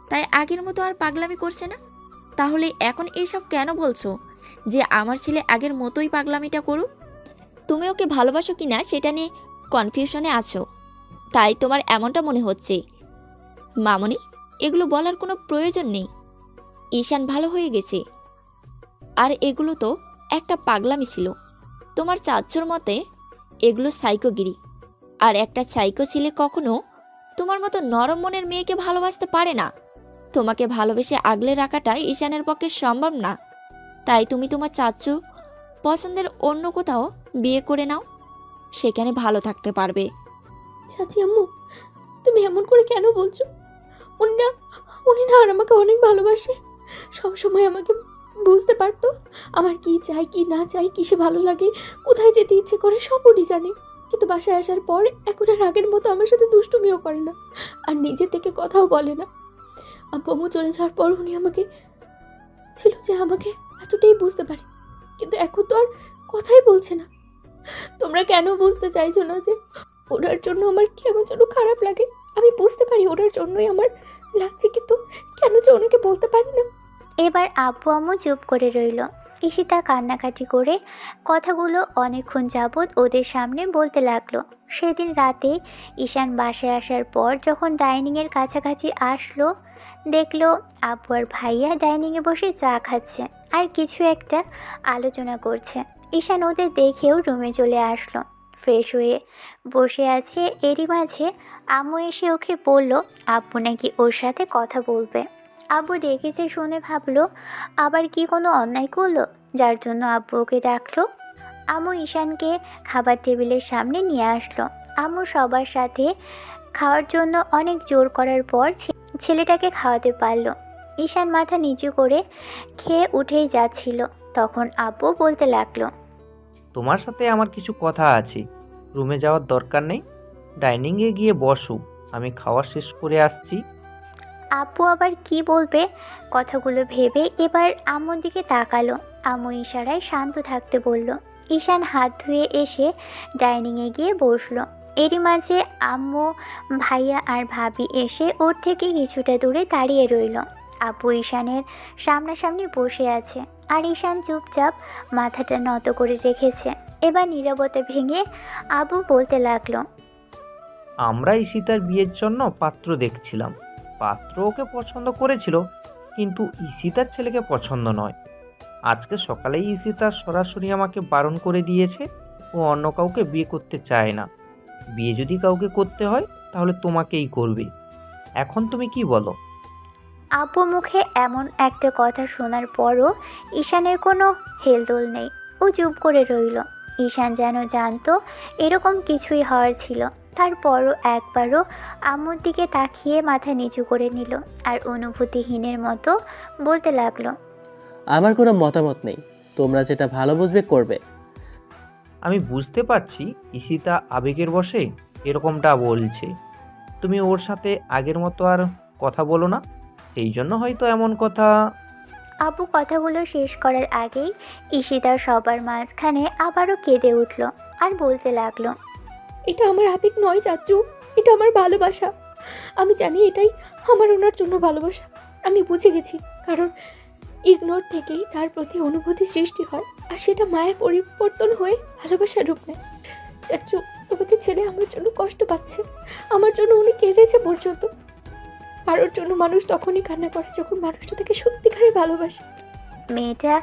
[SPEAKER 4] তাই আগের মতো আর পাগলামি করছে না। তাহলে এখন এসব কেন বলছো যে আমার ছেলে আগের মতোই পাগলামিটা করুক? তুমি ওকে ভালোবাসো কিনা সেটা নিয়ে কনফিউশনে আছো, তাই তোমার এমনটা মনে হচ্ছে। মামনি, এগুলো বলার কোনো প্রয়োজন নেই। ঈশান ভালো হয়ে গেছে, আর এগুলো তো একটা পাগলামি ছিল। তোমার চাচ্চুর মতে এগুলো সাইকোগিরি, আর একটা সাইকো ছেলে কখনো তোমার মতো নরম মনের মেয়েকে ভালোবাসতে পারে না। তোমাকে ভালোবেসে আগলে রাখাটা ঈশানের পক্ষে সম্ভব না। তাই তুমি তোমার চাচ্চুর পছন্দের অন্য কোথাও বিয়ে করে নাও, সেখানে ভালো থাকতে পারবে।
[SPEAKER 5] চাচি আম্মু, তুমি এমন করে কেন বলছো? উনি না আর আমাকে অনেক ভালোবাসে। সবসময় আমাকে বুঝতে পারতো আমার কি চাই কি না চাই, কিসে ভালো লাগে, কোথায় যেতে ইচ্ছে করে, সব উনি জানে। কিন্তু বাসায় আসার পর এখন আর আগের মতো আমার সাথে দুষ্টুমিও করে না, আর নিজে থেকে কথাও বলে না। আব্বু চলে যাওয়ার পর উনি আমাকে ছিল যে আমাকে এতটাই বুঝতে পারে, কিন্তু এখন তো আর কথাই বলছে না। তোমরা কেন বুঝতে চাইছো না যে ওনার জন্য আমার কেমন যেন খারাপ লাগে? আমি বুঝতে পারি ওনার জন্যই আমার লাগছে, কিন্তু কেন যে ওনাকে বলতে পারি না।
[SPEAKER 1] এবার আব্বু আম্মু চুপ করে রইল। ঈশিতা কান্নাকাটি করে কথাগুলো অনেকক্ষণ যাবৎ ওদের সামনে বলতে লাগলো। সেদিন রাতে ঈশান বাসায় আসার পর যখন ডাইনিংয়ের কাছাকাছি আসলো, দেখলো আব্বু আর ভাইয়া ডাইনিংয়ে বসে চা খাচ্ছে আর কিছু একটা আলোচনা করছে। ঈশান ওদের দেখেও রুমে চলে আসলো। ফ্রেশ হয়ে বসে আছে, এরই মাঝে আম্মু এসে ওকে বলল আব্বু নাকি ওর সাথে কথা বলবে। আব্বু ডেকেছে শুনে ভাবলো আবার কি কোনো অন্যায় করলো যার জন্য আব্বু ওকে ডাকলো। আম্মু ঈশানকে খাবার টেবিলের সামনে নিয়ে আসলো। আম্মু সবার সাথে খাওয়ার জন্য অনেক জোর করার পর ছেলেটাকে খাওয়াতে পারলো। ঈশান মাথা নিচু করে খেয়ে উঠেই যাচ্ছিল, তখন আব্বু বলতে লাগলো,
[SPEAKER 6] তোমার সাথে আমার কিছু কথা আছে, রুমে যাওয়ার দরকার নেই, ডাইনিংয়ে গিয়ে বসো, আমি খাওয়া শেষ করে আসছি।
[SPEAKER 1] আব্বু আবার কি বলবে কথাগুলো ভেবে এবার আম্মুর দিকে তাকালো। আম্মু ইশারায় শান্ত থাকতে বলল। ঈশান হাত ধুয়ে এসে ডাইনিংয়ে গিয়ে বসলো। এরই মাঝে আম্মু, ভাইয়া আর ভাবি এসে ওর থেকে কিছুটা দূরে দাঁড়িয়ে রইল। আব্বু ঈশানের সামনাসামনি বসে আছে আর ঈশান চুপচাপ মাথাটা নত করে রেখেছে। এবার নীরবতা ভেঙে আব্বু বলতে লাগলো,
[SPEAKER 6] আমরা ঈশিতার বিয়ের জন্য পাত্র দেখছিলাম, পাত্র ওকে পছন্দ করেছিল, কিন্তু ঈশিতার ছেলেকে পছন্দ নয়। আজকে সকালেই ঈশিতা সরাসরি আমাকে বারণ করে দিয়েছে, ও অন্য কাউকে বিয়ে করতে চায় না। বিয়ে যদি কাউকে করতে হয় তাহলে তোমাকেই করবে। এখন তুমি কি বলো?
[SPEAKER 1] আব্বু মুখে এমন একটা কথা শোনার পরও ঈশানের কোনো হেলদোল নেই। ও চুপ করে রইল। ঈশান যেন জানতো এরকম কিছুই হওয়ার ছিল। তারপরও একবারও আম্মুর দিকে তাকিয়ে মাথা নিচু করে নিল আর অনুভূতিহীনের মতো বলতে লাগলো,
[SPEAKER 3] আমার কোনো মতামত নেই, তোমরা যেটা ভালো বুঝবে করবে।
[SPEAKER 6] আমি বুঝতে পারছি ঈশিতা আবেগের বশে এরকমটা বলছে। তুমি ওর সাথে আগের মতো আর কথা বলো না, সেই জন্য হয়তো এমন কথা।
[SPEAKER 1] আব্বু কথাগুলো শেষ করার আগেই ঈশিতা সবার মাঝখানে আবারও কেঁদে উঠল আর বলতে লাগলো,
[SPEAKER 5] এটা আমার আবেগ নয় চাচু, এটা আমার ভালোবাসা। আমি জানি এটাই আমার ওনার জন্য ভালোবাসা। আমি বুঝে গেছি, কারণ ইগনোর থেকেই তার প্রতি অনুভূতি সৃষ্টি হয়, আর সেটা মায়ের পরিবর্তন হয়ে ভালোবাসার রূপ নেয়। চাচু, তোমাকে ছেলে আমার জন্য কষ্ট পাচ্ছে, আমার জন্য উনি কেঁদেছে পর্যন্ত। কারোর জন্য মানুষ তখনই কান্না করে যখন মানুষটা তাকে সত্যিকারে ভালোবাসে।
[SPEAKER 1] মেয়েটা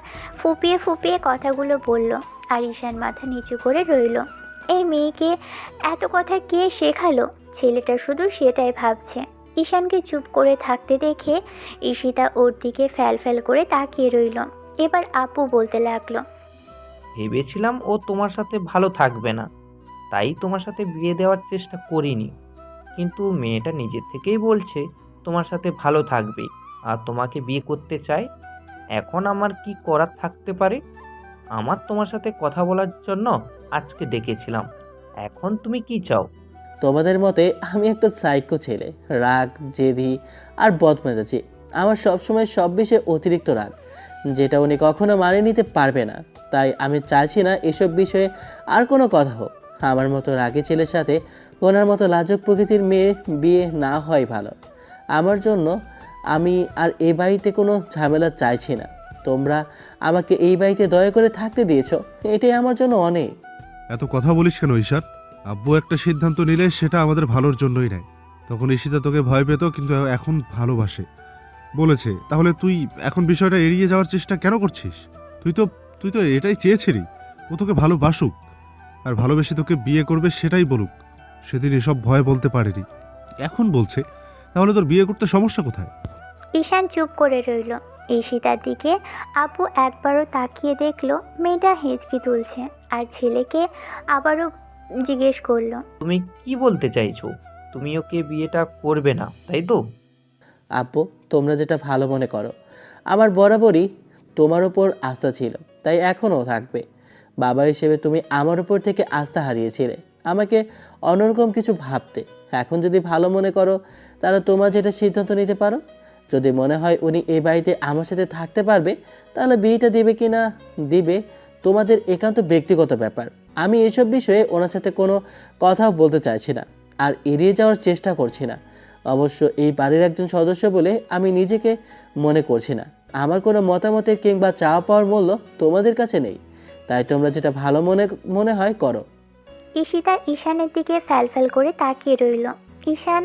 [SPEAKER 1] ফুপিয়ে ফুপিয়ে কথাগুলো বলল আর ঈশান মাথা নিচু করে রইল। এই মেয়েকে এত কথা কে শেখালো? ছেলেটা শুধু সেটাই ভাবছে। ঈশানকে চুপ করে থাকতে দেখে ঈশিতা ওর দিকে ফ্যাল করে তাকিয়ে রইল। এবার আপু বলতে লাগলো,
[SPEAKER 6] ভেবেছিলাম ও তোমার সাথে ভালো থাকবে না, তাই তোমার সাথে বিয়ে দেওয়ার চেষ্টা করিনি। কিন্তু মেয়েটা নিজের থেকেই বলছে তোমার সাথে ভালো থাকবে আর তোমাকে বিয়ে করতে চায়। এখন আমার কি করার থাকতে পারে? আমার তোমার সাথে কথা বলার জন্য আজকে ডেকেছিলাম। এখন তুমি কি চাও?
[SPEAKER 3] তোমাদের মতে আমি একটা সাইকো ছেলে, রাগ, জেদি আর বদমেজাজি। আমার সবসময় সব বিষয়ে অতিরিক্ত রাগ, যেটা উনি কখনো মানে নিতে পারবে না। তাই আমি চাইছি না এসব বিষয়ে আর কোনো কথা হোক। আমার মতো রাগী ছেলের সাথে ওনার মতো লাজুক প্রকৃতির মেয়ে বিয়ে না হয় ভালো আমার জন্য। আমি আর এই বাড়িতে কোনো ঝামেলা চাইছি না। তোমরা আমাকে এই বাড়িতে দয়া করে থাকতে দিয়েছো, এটাই আমার জন্য অনেক।
[SPEAKER 7] এত কথা বলিস কেন ঈশান? আব্বু একটা সিদ্ধান্ত নিলে সেটা আমাদের ভালোর জন্যই নেয়। তখন ঈশিতা তোকে ভয় পেত, কিন্তু এখন ভালোবাসে বলেছে। তাহলে তুই এখন বিষয়টা এড়িয়ে যাওয়ার চেষ্টা কেন করছিস? তুই তো এটাই চেয়েছিলি, ও তোকে ভালোবাসুক আর ভালোবেসে তোকে বিয়ে করবে, সেটাই বলুক। সেদিন এসব ভয় বলতে পারেনি, এখন বলছে। তাহলে তোর বিয়ে করতে সমস্যা কোথায়?
[SPEAKER 1] ঈশান চুপ করে রইল। ঈশিতার দিকে আপু একবারও তাকিয়ে দেখলো মেয়েটা হেঁচকি তুলছে, আর ছেলেকে আবারও জিজ্ঞেস করলো,
[SPEAKER 6] তুমি কি বলতে চাইছো? তুমি ওকে বিয়েটা করবে না, তাই তো?
[SPEAKER 3] আপু, তোমরা যেটা ভালো মনে করো। আমার বরাবরই তোমার ওপর আস্থা ছিল, তাই এখনও থাকবে। বাবা হিসেবে তুমি আমার উপর থেকে আস্থা হারিয়েছিলে, আমাকে অন্যরকম কিছু ভাবতে। এখন যদি ভালো মনে করো তাহলে তোমার যেটা সিদ্ধান্ত নিতে পারো। যদি মনে হয় উনি এই বাড়িতে আমার সাথে থাকতে পারবে, তাহলে বিয়েটা দিবে কি না দিবে তোমাদের একান্ত ব্যক্তিগত ব্যাপার। আমি এসব বিষয়ে ওনার সাথে কোনো কথাও বলতে চাইছি না, আর এড়িয়ে যাওয়ার চেষ্টা করছি না। অবশ্য এই বাড়ির একজন সদস্য বলে আমি নিজেকে মনে করছি না। আমার কোনো মতামতের কিংবা চাওয়া পাওয়ার মূল্য তোমাদের কাছে নেই, তাই তোমরা যেটা ভালো মনে হয় করো।
[SPEAKER 1] ঈশিতা ঈশানের দিকে ফ্যালফ্যাল করে তাকিয়ে রইল। ঈশান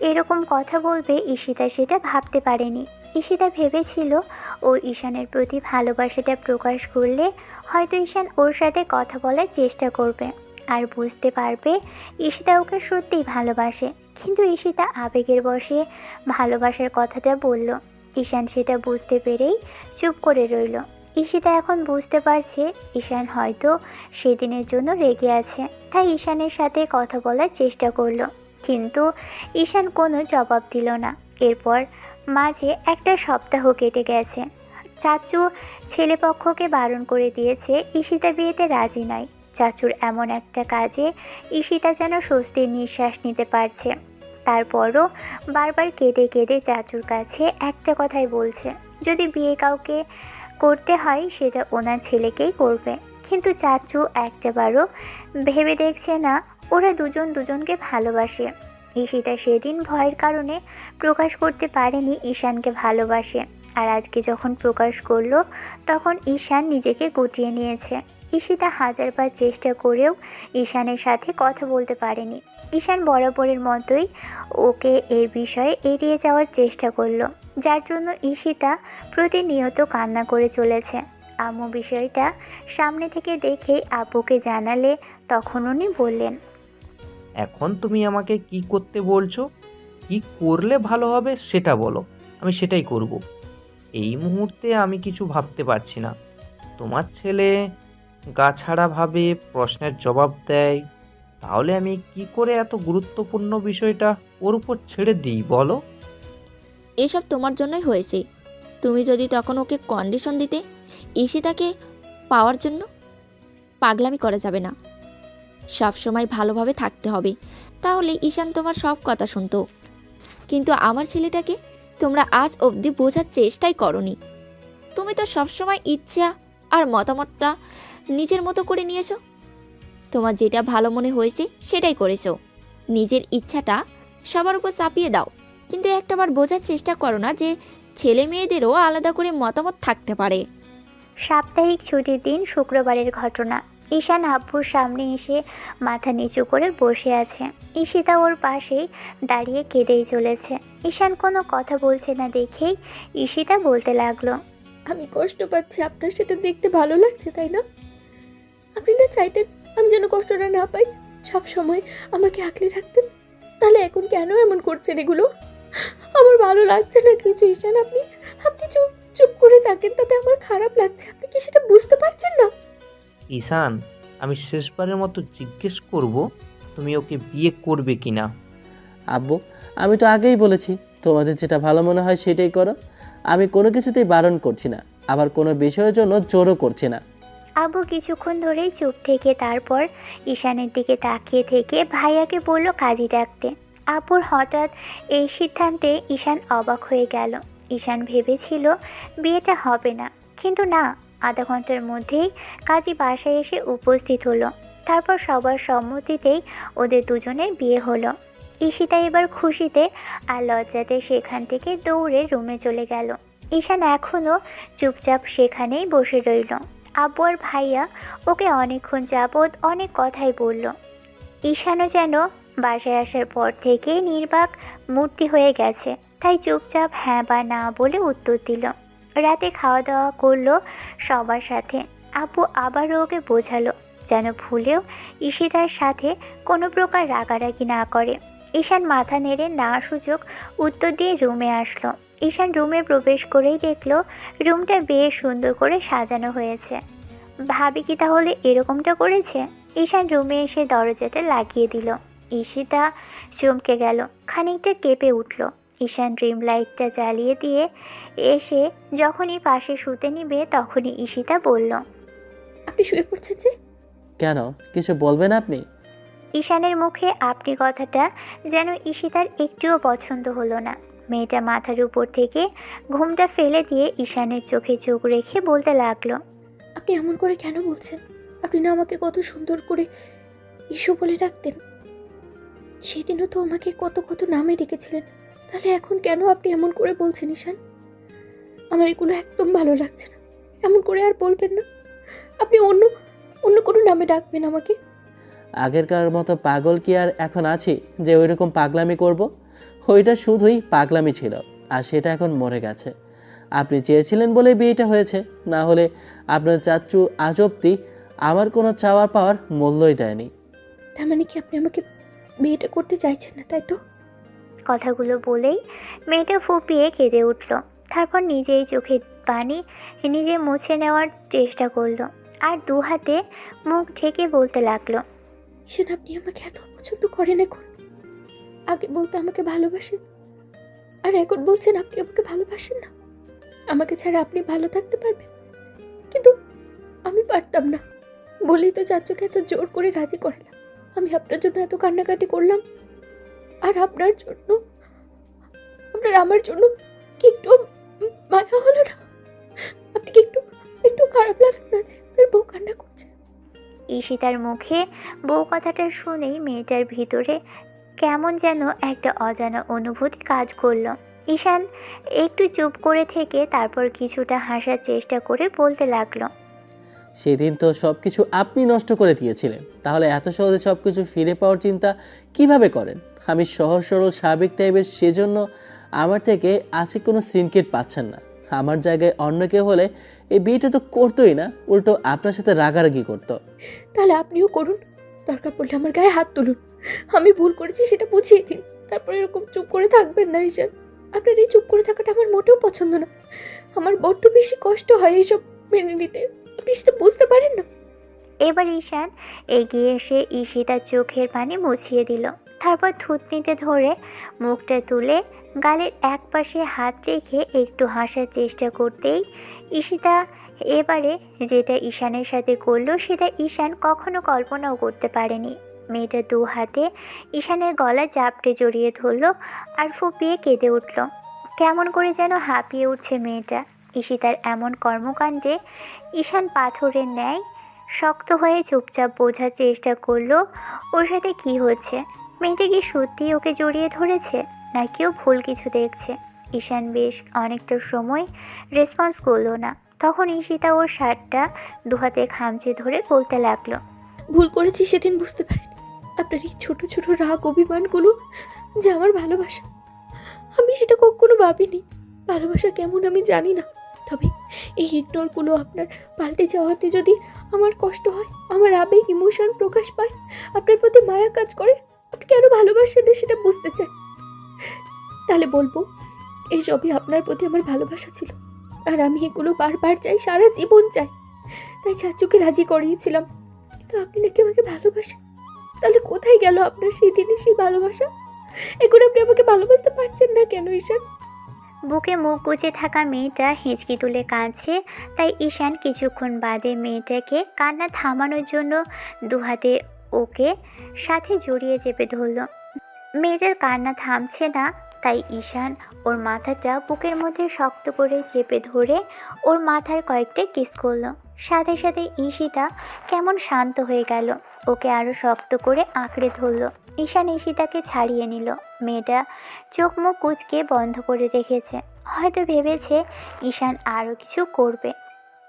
[SPEAKER 1] এরকম কথা বলবে ঈশিতা সেটা ভাবতে পারেনি। ঈশিতা ভেবেছিল ও ঈশানের প্রতি ভালোবাসাটা প্রকাশ করলে হয়তো ঈশান ওর সাথে কথা বলার চেষ্টা করবে আর বুঝতে পারবে ঈশিতা ওকে সত্যিই ভালোবাসে। কিন্তু ঈশিতা আবেগের বশে ভালোবাসার কথাটা বলল। ঈশান সেটা বুঝতে পেরেই চুপ করে রইল। ঈশিতা এখন বুঝতে পারছে ঈশান হয়তো সেদিনের জন্য রেগে আছে, তাই ঈশানের সাথে কথা বলার চেষ্টা করলো, কিন্তু ঈশান কোনো জবাব দিল না। এরপর মাঝে একটা সপ্তাহ কেটে গেছে। চাচু ছেলেপক্ষকে বারণ করে দিয়েছে ঈশিতা বিয়েতে রাজি নয়। চাচুর এমন একটা কাজে ঈশিতা যেন স্বস্তির নিঃশ্বাস নিতে পারছে। তারপরও বারবার কেঁদে কেঁদে চাচুর কাছে একটা কথাই বলছে, যদি বিয়ে কাউকে করতে হয় সেটা ওনার ছেলেকেই করবে। কিন্তু চাচু একটাবারও ভেবে দেখছে না ওরা দুজন দুজনকে ভালোবাসে। ঈশিতা সেদিন ভয়ের কারণে প্রকাশ করতে পারেনি ঈশানকে ভালোবাসে, আর আজকে যখন প্রকাশ করলো তখন ঈশান নিজেকে গুটিয়ে নিয়েছে। ঈশিতা হাজারবার চেষ্টা করেও ঈশানের সাথে কথা বলতে পারেনি। ঈশান বরাবরের মতোই ওকে এই বিষয়ে এড়িয়ে যাওয়ার চেষ্টা করলো, যার জন্য ঈশিতা প্রতিনিয়ত কান্না করে চলেছে। আম্মু বিষয়টা সামনে থেকে দেখে আব্বুকে জানালে তখন উনি বললেন,
[SPEAKER 6] এখন তুমি আমাকে কি করতে বলছো? কি করলে ভালো হবে সেটা বলো, আমি সেটাই করব। এই মুহূর্তে আমি কিছু ভাবতে পারছি না। তোমার ছেলে গাছাড়াভাবে প্রশ্নের জবাব দেয়, তাহলে আমি কি করে এত গুরুত্বপূর্ণ বিষয়টা ওর উপর ছেড়ে দিই বলো?
[SPEAKER 4] এসব তোমার জন্যই হয়েছে। তুমি যদি তখন ওকে কন্ডিশন দিতে ঈশিতাকে পাওয়ার জন্য, পাগলামি করা যাবে না। সব সময় ভালোভাবে থাকতে হবে, তাহলে ঈশান তোমার সব কথা শুনতো। কিন্তু আমার ছেলেটাকে তোমরা আজ অবধি বোঝার চেষ্টাই করনি। তুমি তো সবসময় ইচ্ছা আর মতামতটা নিজের মতো করে নিয়েছো। তোমার যেটা ভালো মনে হয়েছে সেটাই করেছো। নিজের ইচ্ছাটা সবার উপর চাপিয়ে দাও, কিন্তু একটাবার বোঝার চেষ্টা করো না যে ছেলে মেয়েদেরও আলাদা করে মতামত থাকতে পারে।
[SPEAKER 1] সাপ্তাহিক ছুটির দিন শুক্রবারের ঘটনা। ঈশান আব্বুর সামনে এসে মাথা নিচু করে বসে আছে। ঈশিতা ওর পাশেই দাঁড়িয়ে কেঁদেই চলেছে। ঈশান কোনো কথা বলছে না দেখেই ঈশিতা বলতে লাগলো,
[SPEAKER 5] আমি কষ্ট পাচ্ছি, আপনার সেটা দেখতে ভালো লাগছে তাই না? আপনি না চাইতেন আমি যেন কষ্টটা না পাই, সব সময় আমাকে আঁকলে রাখতেন, তাহলে এখন কেন এমন করছেন এগুলো? আমার ভালো লাগছে না কিছু ঈশান। আপনি আপনি চুপ চুপ করে থাকেন, তাতে আমার খারাপ লাগছে। আপনি কি সেটা বুঝতে পারছেন না?
[SPEAKER 6] ঈশান, আমি শেষবারের মতো জিজ্ঞেস করব, তুমি ওকে বিয়ে করবে কি না?
[SPEAKER 3] আব্বু, আমি তো আগেই বলেছি তোমাদের যেটা ভালো মনে হয় সেটাই করো। আমি কোনো কিছুতেই বারণ করছি না, আবার কোনো বিষয়ের জন্য জোরও করছি না।
[SPEAKER 1] আব্বু কিছুক্ষণ ধরেই চুপ থেকে তারপর ঈশানের দিকে তাকিয়ে থেকে ভাইয়াকে বলল কাজী ডাকতে। আব্বুর হঠাৎ এই সিদ্ধান্তে ঈশান অবাক হয়ে গেল। ঈশান ভেবেছিল বিয়েটা হবে না, কিন্তু না, আধা ঘন্টার মধ্যেই কাজী বাসায় এসে উপস্থিত হলো। তারপর সবার সম্মতিতেই ওদের দুজনের বিয়ে হলো। ঈশিতা এবার খুশিতে আর লজ্জাতে সেখান থেকে দৌড়ে রুমে চলে গেল। ঈশান এখনও চুপচাপ সেখানেই বসে রইল। আব্বু আর ভাইয়া ওকে অনেকক্ষণ যাবৎ অনেক কথাই বলল। ঈশানও যেন বাসায় আসার পর থেকে নির্বাক মূর্তি হয়ে গেছে, তাই চুপচাপ হ্যাঁ বা না বলে উত্তর দিল। রাতে খাওয়া দাওয়া করলো সবার সাথে। আব্বু আবারও ওকে বোঝালো যেন ভুলেও ঈশিতার সাথে কোনো প্রকার রাগারাগি না করে। ঈশান মাথা নেড়ে না সূচক উত্তর দিয়ে রুমে আসলো। ঈশান রুমে প্রবেশ করেই দেখলো রুমটা বেশ সুন্দর করে সাজানো হয়েছে। ভাবি কি তাহলে এরকমটা করেছে? ঈশান রুমে এসে দরজাটা লাগিয়ে দিল। ঈশিতা চমকে গেল, খানিকটা কেঁপে উঠল। ঈশান ড্রিম লাইটটা জ্বালিয়ে দিয়ে এসে যখনই পাশে শুতে নিবে তখনই ঈশিতা বলল,
[SPEAKER 5] আপনি শুয়ে পড়ছেন যে?
[SPEAKER 3] কেন, কিছু বলবেন আপনি?
[SPEAKER 1] ঈশানের মুখে আপনি কথাটা যেন ঈশিতার একটুও পছন্দ হলো না। মেয়েটা মাথার উপর থেকে ঘুমটা ফেলে দিয়ে ঈশানের চোখে চোখ রেখে বলতে লাগলো,
[SPEAKER 5] আপনি এমন করে কেন বলছেন? আপনি না আমাকে কত সুন্দর করে ইস্যু বলে ডাকতেন। সেদিনও তো আমাকে কত কত নামে ডেকেছিলেন। তাহলে এখন কেন আপনি এমন করে বলছেন ঈশান? আমার এগুলো একদম ভালো লাগছে না। এমন করে আর বলবেন না। আপনি অন্য অন্য কোনো নামে ডাকবেন আমাকে।
[SPEAKER 3] আগেরকার মতো পাগল কি আর এখন আছি যে ওইরকম পাগলামি করব? ওইটা শুধুই পাগলামি ছিল, আর সেটা এখন মরে গেছে। আপনি চেয়েছিলেন বলে বিয়েটা হয়েছে, না হলে আপনার চাচ্চু আজ অব্দি আমার কোনো চাওয়ার পাওয়ার মূল্যই দেয়নি।
[SPEAKER 5] তার মানে কি আপনি আমাকে বিয়েটা করতে চাইছেন না, তাই তো?
[SPEAKER 1] কথাগুলো বলেই মেয়েটা ফুপিয়ে কেঁদে উঠল। তারপর নিজেই চোখের পানি নিজে মুছে নেওয়ার চেষ্টা করলো আর দু হাতে মুখ ঢেকে বলতে লাগলো,
[SPEAKER 5] ঈশান, আপনি আমাকে এত পছন্দ করেন এখন। আগে বলতে আমাকে ভালোবাসেন, আর এখন বলছেন আপনি আমাকে ভালোবাসেন না। আমাকে ছাড়া আপনি ভালো থাকতে পারবেন, কিন্তু আমি পারতাম না বলেই তো চাচুকে এত জোর করে রাজি করালাম। আমি আপনার জন্য এত কান্নাকাটি করলাম, আর আপনার জন্য, আমার জন্য কি একটু মায়া হলো না? আপনি কি একটু একটু খারাপ লাগলো না যে আপনার বউ কান্না করছে?
[SPEAKER 1] ঈশিতার মুখে বউ কথাটা শুনেই মেয়েটার ভিতরে কেমন যেন একটা অজানা অনুভূতি কাজ করলো। ঈশান একটু চুপ করে থেকে তারপর কিছুটা হাসার চেষ্টা করে বলতে লাগলো,
[SPEAKER 3] সেদিন তো সব কিছু আপনি নষ্ট করে দিয়েছিলেন, তাহলে এত সহজে সব কিছু ফিরে পাওয়ার চিন্তা কিভাবে করেন? আমি সহজ সরল স্বাভাবিক টাইপের, সেজন্য আমার থেকে আজকে কোনো সিনকেট পাচ্ছেন না। আমার জায়গায় অন্য কেউ হলে এই বিয়েটা তো করতোই না, উল্টো আপনার সাথে রাগারাগি করতো।
[SPEAKER 5] তাহলে আপনিও করুন, দরকার পড়লে আমার গায়ে হাত তুলুন। আমি ভুল করেছি সেটা বুঝিয়ে দিন, তারপর এরকম চুপ করে থাকবেন না ঈশান। আপনার এই চুপ করে থাকাটা আমার মোটেও পছন্দ না। আমার বড্ড বেশি কষ্ট হয় এইসব মেনে নিতে, আপনি সেটা বুঝতে পারেন না।
[SPEAKER 1] এবার ঈশান এগিয়ে এসে ঈশিতার চোখের পানি মুছিয়ে দিল। তারপর থুতনিতে ধরে মুখটা তুলে গালের এক পাশে হাত রেখে একটু হাসার চেষ্টা করতেই ঈশিতা এবারে যেটা ঈশানের সাথে করলো সেটা ঈশান কখনো কল্পনাও করতে পারেনি। মেয়েটা দু হাতে ঈশানের গলা চাপটে জড়িয়ে ধরলো আর ফুপিয়ে কেঁদে উঠল। কেমন করে যেন হাঁপিয়ে উঠছে মেয়েটা। ঈশিতার এমন কর্মকাণ্ডে ঈশান পাথরের ন্যায় শক্ত হয়ে চুপচাপ বোঝার চেষ্টা করলো ওর সাথে কী হচ্ছে। মেয়েটা কি সত্যিই ওকে জড়িয়ে ধরেছে, নাকি ও ভুল কিছু দেখছে? ঈশান বেশ অনেকটা সময় রেসপন্স করলো না। তখন ঈশিতা ওর শার্টটা দুহাতে খামচে ধরে বলতে লাগলো,
[SPEAKER 5] ভুল করেছি সেদিন বুঝতে পারিনি। আপনার এই ছোট ছোট রাগ অভিমানগুলো যে আমার ভালোবাসা, আমি সেটা কখনো ভাবিনি। ভালোবাসা কেমন আমি জানি না, তবে এই ইগনোরগুলো আপনার পাল্টে যাওয়াতে যদি আমার কষ্ট হয়, আমার আবেগ ইমোশন প্রকাশ পায়, আপনার প্রতি মায়া কাজ করে, আপনি কেন ভালোবাসেন না সেটা বুঝতে চাই। তাহলে বলবো এই সবই আপনার প্রতি আমার ভালোবাসা ছিল, আর আমি এগুলো বারবার চাই, সারা জীবন চাই। তাই চাচুকে রাজি করিয়েছিলাম, কিন্তু আপনি নাকি আমাকে ভালোবাসেন। তাহলে কোথায় গেল আপনার সেই দিনের সেই ভালোবাসা? এখন আপনি আমাকে ভালোবাসতে পারছেন না কেন ঈশান?
[SPEAKER 1] বুকে মুখ গুজে থাকা মেয়েটা হেঁচকি তুলে কাঁদছে। তাই ঈশান কিছুক্ষণ বাদে মেয়েটাকে কান্না থামানোর জন্য দুহাতে ওকে সাথে জড়িয়ে চেপে ধরল। মেয়েটার কান্না থামছে না, তাই ঈশান ওর মাথাটা বুকের মধ্যে শক্ত করে চেপে ধরে ওর মাথার কয়েকটা কিস করলো। সাথে সাথে ঈশিতা কেমন শান্ত হয়ে গেল, ওকে আরও শক্ত করে আঁকড়ে ধরলো। ঈশান ঈশিতাকে ছাড়িয়ে নিল। মেয়েটা চোখ মুখ কুঁচকে বন্ধ করে রেখেছে, হয়তো ভেবেছে ঈশান আরও কিছু করবে।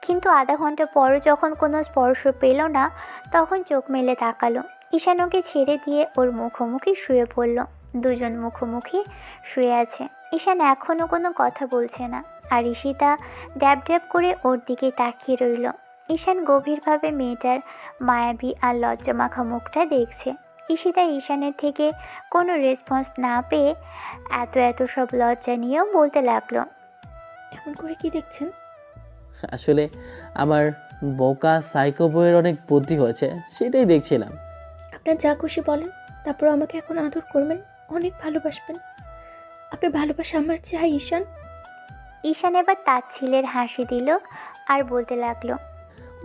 [SPEAKER 1] কিন্তু আধা ঘন্টা পরও যখন কোনো স্পর্শ পেল না, তখন চোখ মেলে তাকালো। ঈশান ওকে ছেড়ে দিয়ে ওর মুখোমুখি শুয়ে পড়ল। দুজন মুখোমুখি শুয়ে আছে। ঈশান এখনও কোনো কথা বলছে না, আর ঈশিতা ড্যাব ড্যাব করে ওর দিকে তাকিয়ে রইল। ঈশান গভীরভাবে মেয়েটার মায়াবী আর লজ্জামাখা মুখটা দেখছে। ঈশিতা ঈশানের থেকে কোনো রেসপন্স না পেয়ে এত সব লজ্জা নিয়েও বলতে লাগলো।
[SPEAKER 5] এমন করে কি দেখছেন?
[SPEAKER 3] আসলে আমার বোকা সাইকো বইয়ের অনেক বুদ্ধি হয়েছে, সেটাই দেখছিলাম।
[SPEAKER 5] আপনার যা খুশি বলেন, তারপর আমাকে এখন আদর করবেন, অনেক ভালোবাসবেন। আপনার ভালোবাসা আমার চাই ঈশান।
[SPEAKER 1] ঈশান এবার তাচ্ছিলের হাসি দিল আর বলতে লাগলো।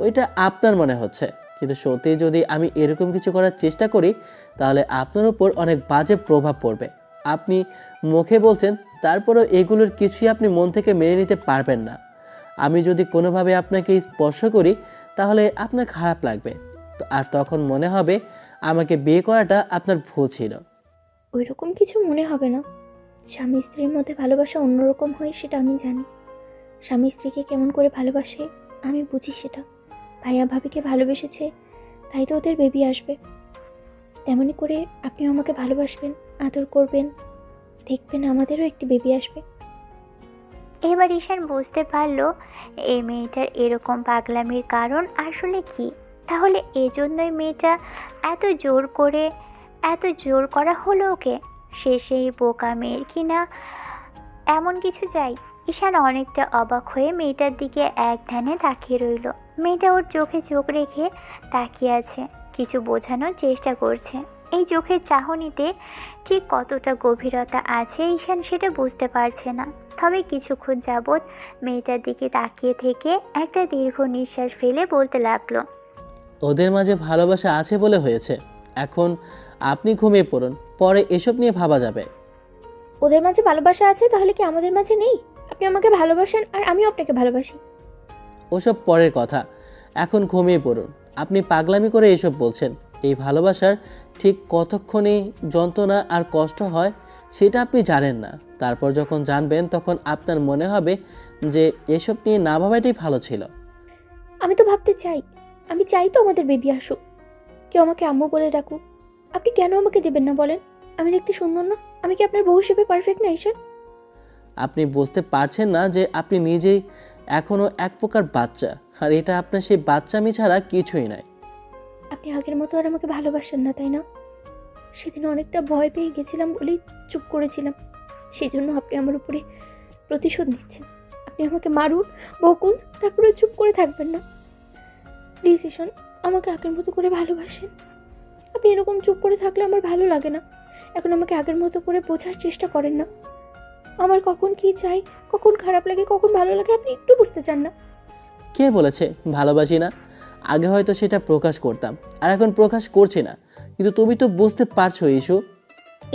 [SPEAKER 3] ওইটা আপনার মনে হচ্ছে, কিন্তু সত্যি যদি আমি এরকম কিছু করার চেষ্টা করি তাহলে আপনার উপর অনেক বাজে প্রভাব পড়বে। আপনি মুখে বলছেন, তারপরেও এগুলোর কিছুই আপনি মন থেকে মেনে নিতে পারবেন না। আমি যদি কোনোভাবে আপনাকে স্পর্শ করি তাহলে আপনার খারাপ লাগবে, আর তখন মনে হবে আমাকে বিয়ে করাটা আপনার ভুল ছিল।
[SPEAKER 5] ওই রকম কিছু মনে হবে না। স্বামী স্ত্রীর মধ্যে ভালোবাসা অন্যরকম হয়, সেটা আমি জানি। স্বামী স্ত্রীকে কেমন করে ভালোবাসে আমি বুঝি সেটা। ভাইয়া ভাবিকে ভালোবেসেছে, তাই তো ওদের বেবি আসবে। তেমনি করে আপনিও আমাকে ভালোবাসবেন, আদর করবেন, দেখবেন আমাদেরও একটি বেবি আসবে।
[SPEAKER 1] এবার ঈশান বুঝতে পারলো এই মেয়েটার এরকম পাগলামির কারণ আসলে কি। তাহলে এজন্যই মেয়েটা এত জোর করা হলো ওকে। সে সেই বোকা মেয়ের কিনা এমন কিছু চাই। ঈশান অনেকটা অবাক হয়ে মেয়েটার দিকে এক ধ্যানে তাকিয়ে রইল। মেয়েটা ওর চোখে চোখ রেখে তাকিয়ে আছে, কিছু বোঝানোর চেষ্টা করছে। এই চোখের চাহনিতে ঠিক কতটা গভীরতা আছে ঈশান সেটা বুঝতে পারছে না। তবে কিছুক্ষণ যাবৎ মেয়েটার দিকে তাকিয়ে থেকে একটা দীর্ঘ নিঃশ্বাস ফেলে বলতে লাগলো।
[SPEAKER 3] ওদের মাঝে ভালোবাসা আছে বলে হয়েছে, এখন আপনি ঘুমিয়ে পড়ুন, পরে এসব নিয়ে ভাবা যাবে।
[SPEAKER 5] ওদের মাঝে ভালোবাসা আছে, তাহলে কি আমাদের মাঝে নেই? আপনি আমাকে ভালোবাসেন আর আমিও আপনাকে ভালোবাসি।
[SPEAKER 3] ওসব পরের কথা, এখন ঘুমিয়ে পড়ুন। আপনি পাগলামি করে এসব বলছেন। এই ভালোবাসার ঠিক কতক্ষণে যন্ত্রণা আর কষ্ট হয় সেটা আপনি জানেন না। তারপর যখন জানবেন তখন আপনার মনে হবে যে এসব নিয়ে না ভাবাটাই ভালো ছিল।
[SPEAKER 5] আমি তো ভাবতে চাই, আমি চাই তো আমাদের বেবি আসুক, কেউ আমাকে আম্মু বলে ডাকুক। আপনি কেন আমাকে দেবেন না বলেন? আমি দেখতে সুন্দর না? আমি কি আপনার বউ হিসেবে পারফেক্ট না ঈশান?
[SPEAKER 3] আপনি বুঝতে পারছেন না যে আপনি নিজেই এখনও এক প্রকার বাচ্চা, আর এটা আপনার সেই বাচ্চামি ছাড়া কিছুই নয়।
[SPEAKER 5] আপনি আগের মতো আর আমাকে ভালোবাসেন না, তাই না? সেদিন অনেকটা ভয় পেয়ে গেছিলাম বলেই চুপ করেছিলাম। সেই জন্য আপনি আমার উপরে প্রতিশোধ নিচ্ছেন। আপনি আমাকে মারুন, বকুন, তারপরে চুপ করে থাকবেন না। প্লিজ ঈশান, আমাকে আগের মতো করে ভালোবাসেন। আপনি এরকম চুপ করে থাকলে আমার ভালো লাগে না। এখন আমাকে আগের মতো করে বোঝার চেষ্টা করেন না। আমার কখন কি চাই, কখন খারাপ লাগে, কখন ভালো লাগে আপনি একটু বুঝতে চান না।
[SPEAKER 3] কে বলেছে ভালোবাসি না? আগে হয়তো সেটা প্রকাশ করতাম, আর এখন প্রকাশ করছি না। কিন্তু তুমি তো বুঝতে পারছো ইস্যু।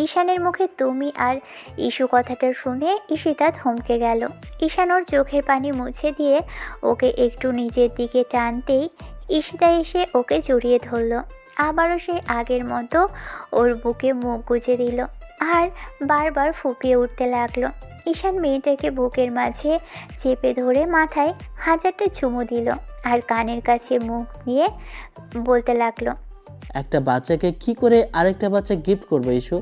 [SPEAKER 1] ঈশানের মুখে তুমি আর ইস্যু কথাটা শুনে ঈশিতা থমকে গেল। ঈশান ওর চোখের পানি মুছে দিয়ে ওকে একটু নিজের দিকে টানতেই ঈশিতা এসে ওকে জড়িয়ে ধরল। আবারও সেই আগের মতো ওর বুকে মুখ গুজে দিল আর বারবার ফুপিয়ে উঠতে লাগলো। ঈশান মেয়েটাকে বুকের মাঝে চেপে ধরে মাথায় হাজারটা চুমু দিল আর কানের কাছে মুখ নিয়ে বলতে লাগলো।
[SPEAKER 3] একটা বাচ্চাকে কি করে আরেকটা বাচ্চা গিফট করবে ইস্যু?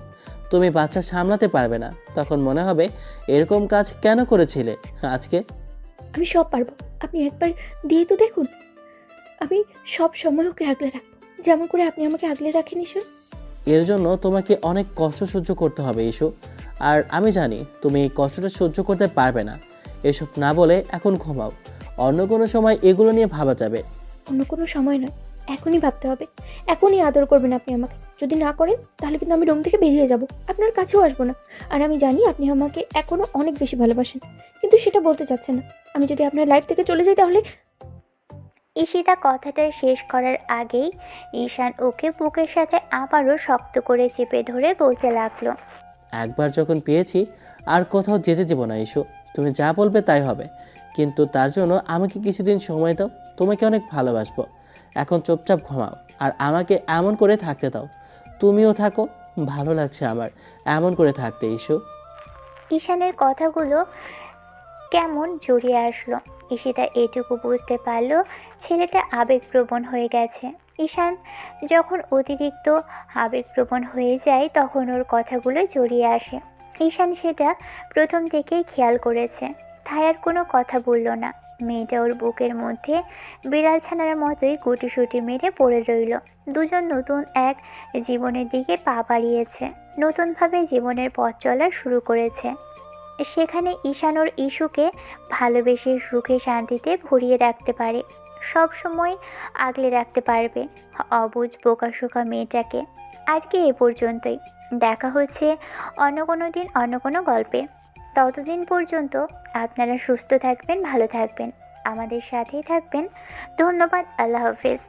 [SPEAKER 3] তুমি বাচ্চা সামলাতে পারবে না, তখন মনে হবে এরকম কাজ কেন করেছিলে আজকে।
[SPEAKER 5] আমি সব পারবো, আপনি একবার দিয়ে তো দেখুন। আমি সব সময় ওকে আগলে রাখবো, যেমন করে আপনি আমাকে আগলে রাখেন ঈশান।
[SPEAKER 3] এর জন্য তোমাকে অনেক কষ্ট সহ্য করতে হবে ইস্যু, আর আমি জানি তুমি এই কষ্টটা সহ্য করতে পারবে না। এসব না বলে এখন ঘুমাও, অন্য কোনো সময় এগুলো নিয়ে ভাবা যাবে।
[SPEAKER 5] অন্য কোনো সময় নয়, এখনই ভাবতে হবে। এখনই আদর করবেন আপনি আমাকে। যদি না করেন তাহলে কিন্তু আমি রুম থেকে বেরিয়ে যাব, আপনার কাছেও আসবো না। আর আমি জানি আপনি আমাকে এখনও অনেক বেশি ভালোবাসেন, কিন্তু সেটা বলতে চাচ্ছেন না। আমি যদি আপনার লাইফ থেকে চলে যাই তাহলে।
[SPEAKER 1] ঈশিতা কথাটা শেষ করার আগেই ঈশান ওকে বুকের সাথে আবারও শক্ত করে চেপে ধরে বলতে লাগলো।
[SPEAKER 3] একবার যখন পেয়েছি আর কোথাও যেতে দেবো না ইস্যু। তুমি যা বলবে তাই হবে, কিন্তু তার জন্য আমাকে কিছুদিন সময় দাও। তোমাকে অনেক ভালোবাসবো। এখন চুপচাপ ঘুমাও আর আমাকে এমন করে থাকতে দাও। তুমিও থাকো, ভালো লাগছে আমার এমন করে থাকতে ইস্যু।
[SPEAKER 1] ঈশানের কথাগুলো কেমন জড়িয়ে আসলো। ঈশিতা এটুকু বুঝতে পারলো ছেলেটা আবেগপ্রবণ হয়ে গেছে। ঈশান যখন অতিরিক্ত আবেগপ্রবণ হয়ে যায় তখন ওর কথাগুলো জড়িয়ে আসে। ঈশান সেটা প্রথম থেকেই খেয়াল করেছে। তাই আর কোনো কথা বলল না। মেয়েটা ওর বুকের মধ্যে বিড়াল ছানার মতোই গুটিসুটি মেরে পড়ে রইল। দুজন নতুন এক জীবনের দিকে পা বাড়িয়েছে, নতুনভাবে জীবনের পথ চলা শুরু করেছে। সেখানে ঈশান ওর ইস্যুকে ভালোবেসে সুখে শান্তিতে ভরিয়ে রাখতে পারে, সব সময় আগলে রাখতে পারবে অবুঝ বোকাশোকা মেয়েটাকে। আজকে এ পর্যন্তই, দেখা হচ্ছে অন্য কোনো দিন অন্য কোনো গল্পে। ততদিন পর্যন্ত আপনারা সুস্থ থাকবেন, ভালো থাকবেন, আমাদের সাথেই থাকবেন। ধন্যবাদ। আল্লাহ হাফেজ।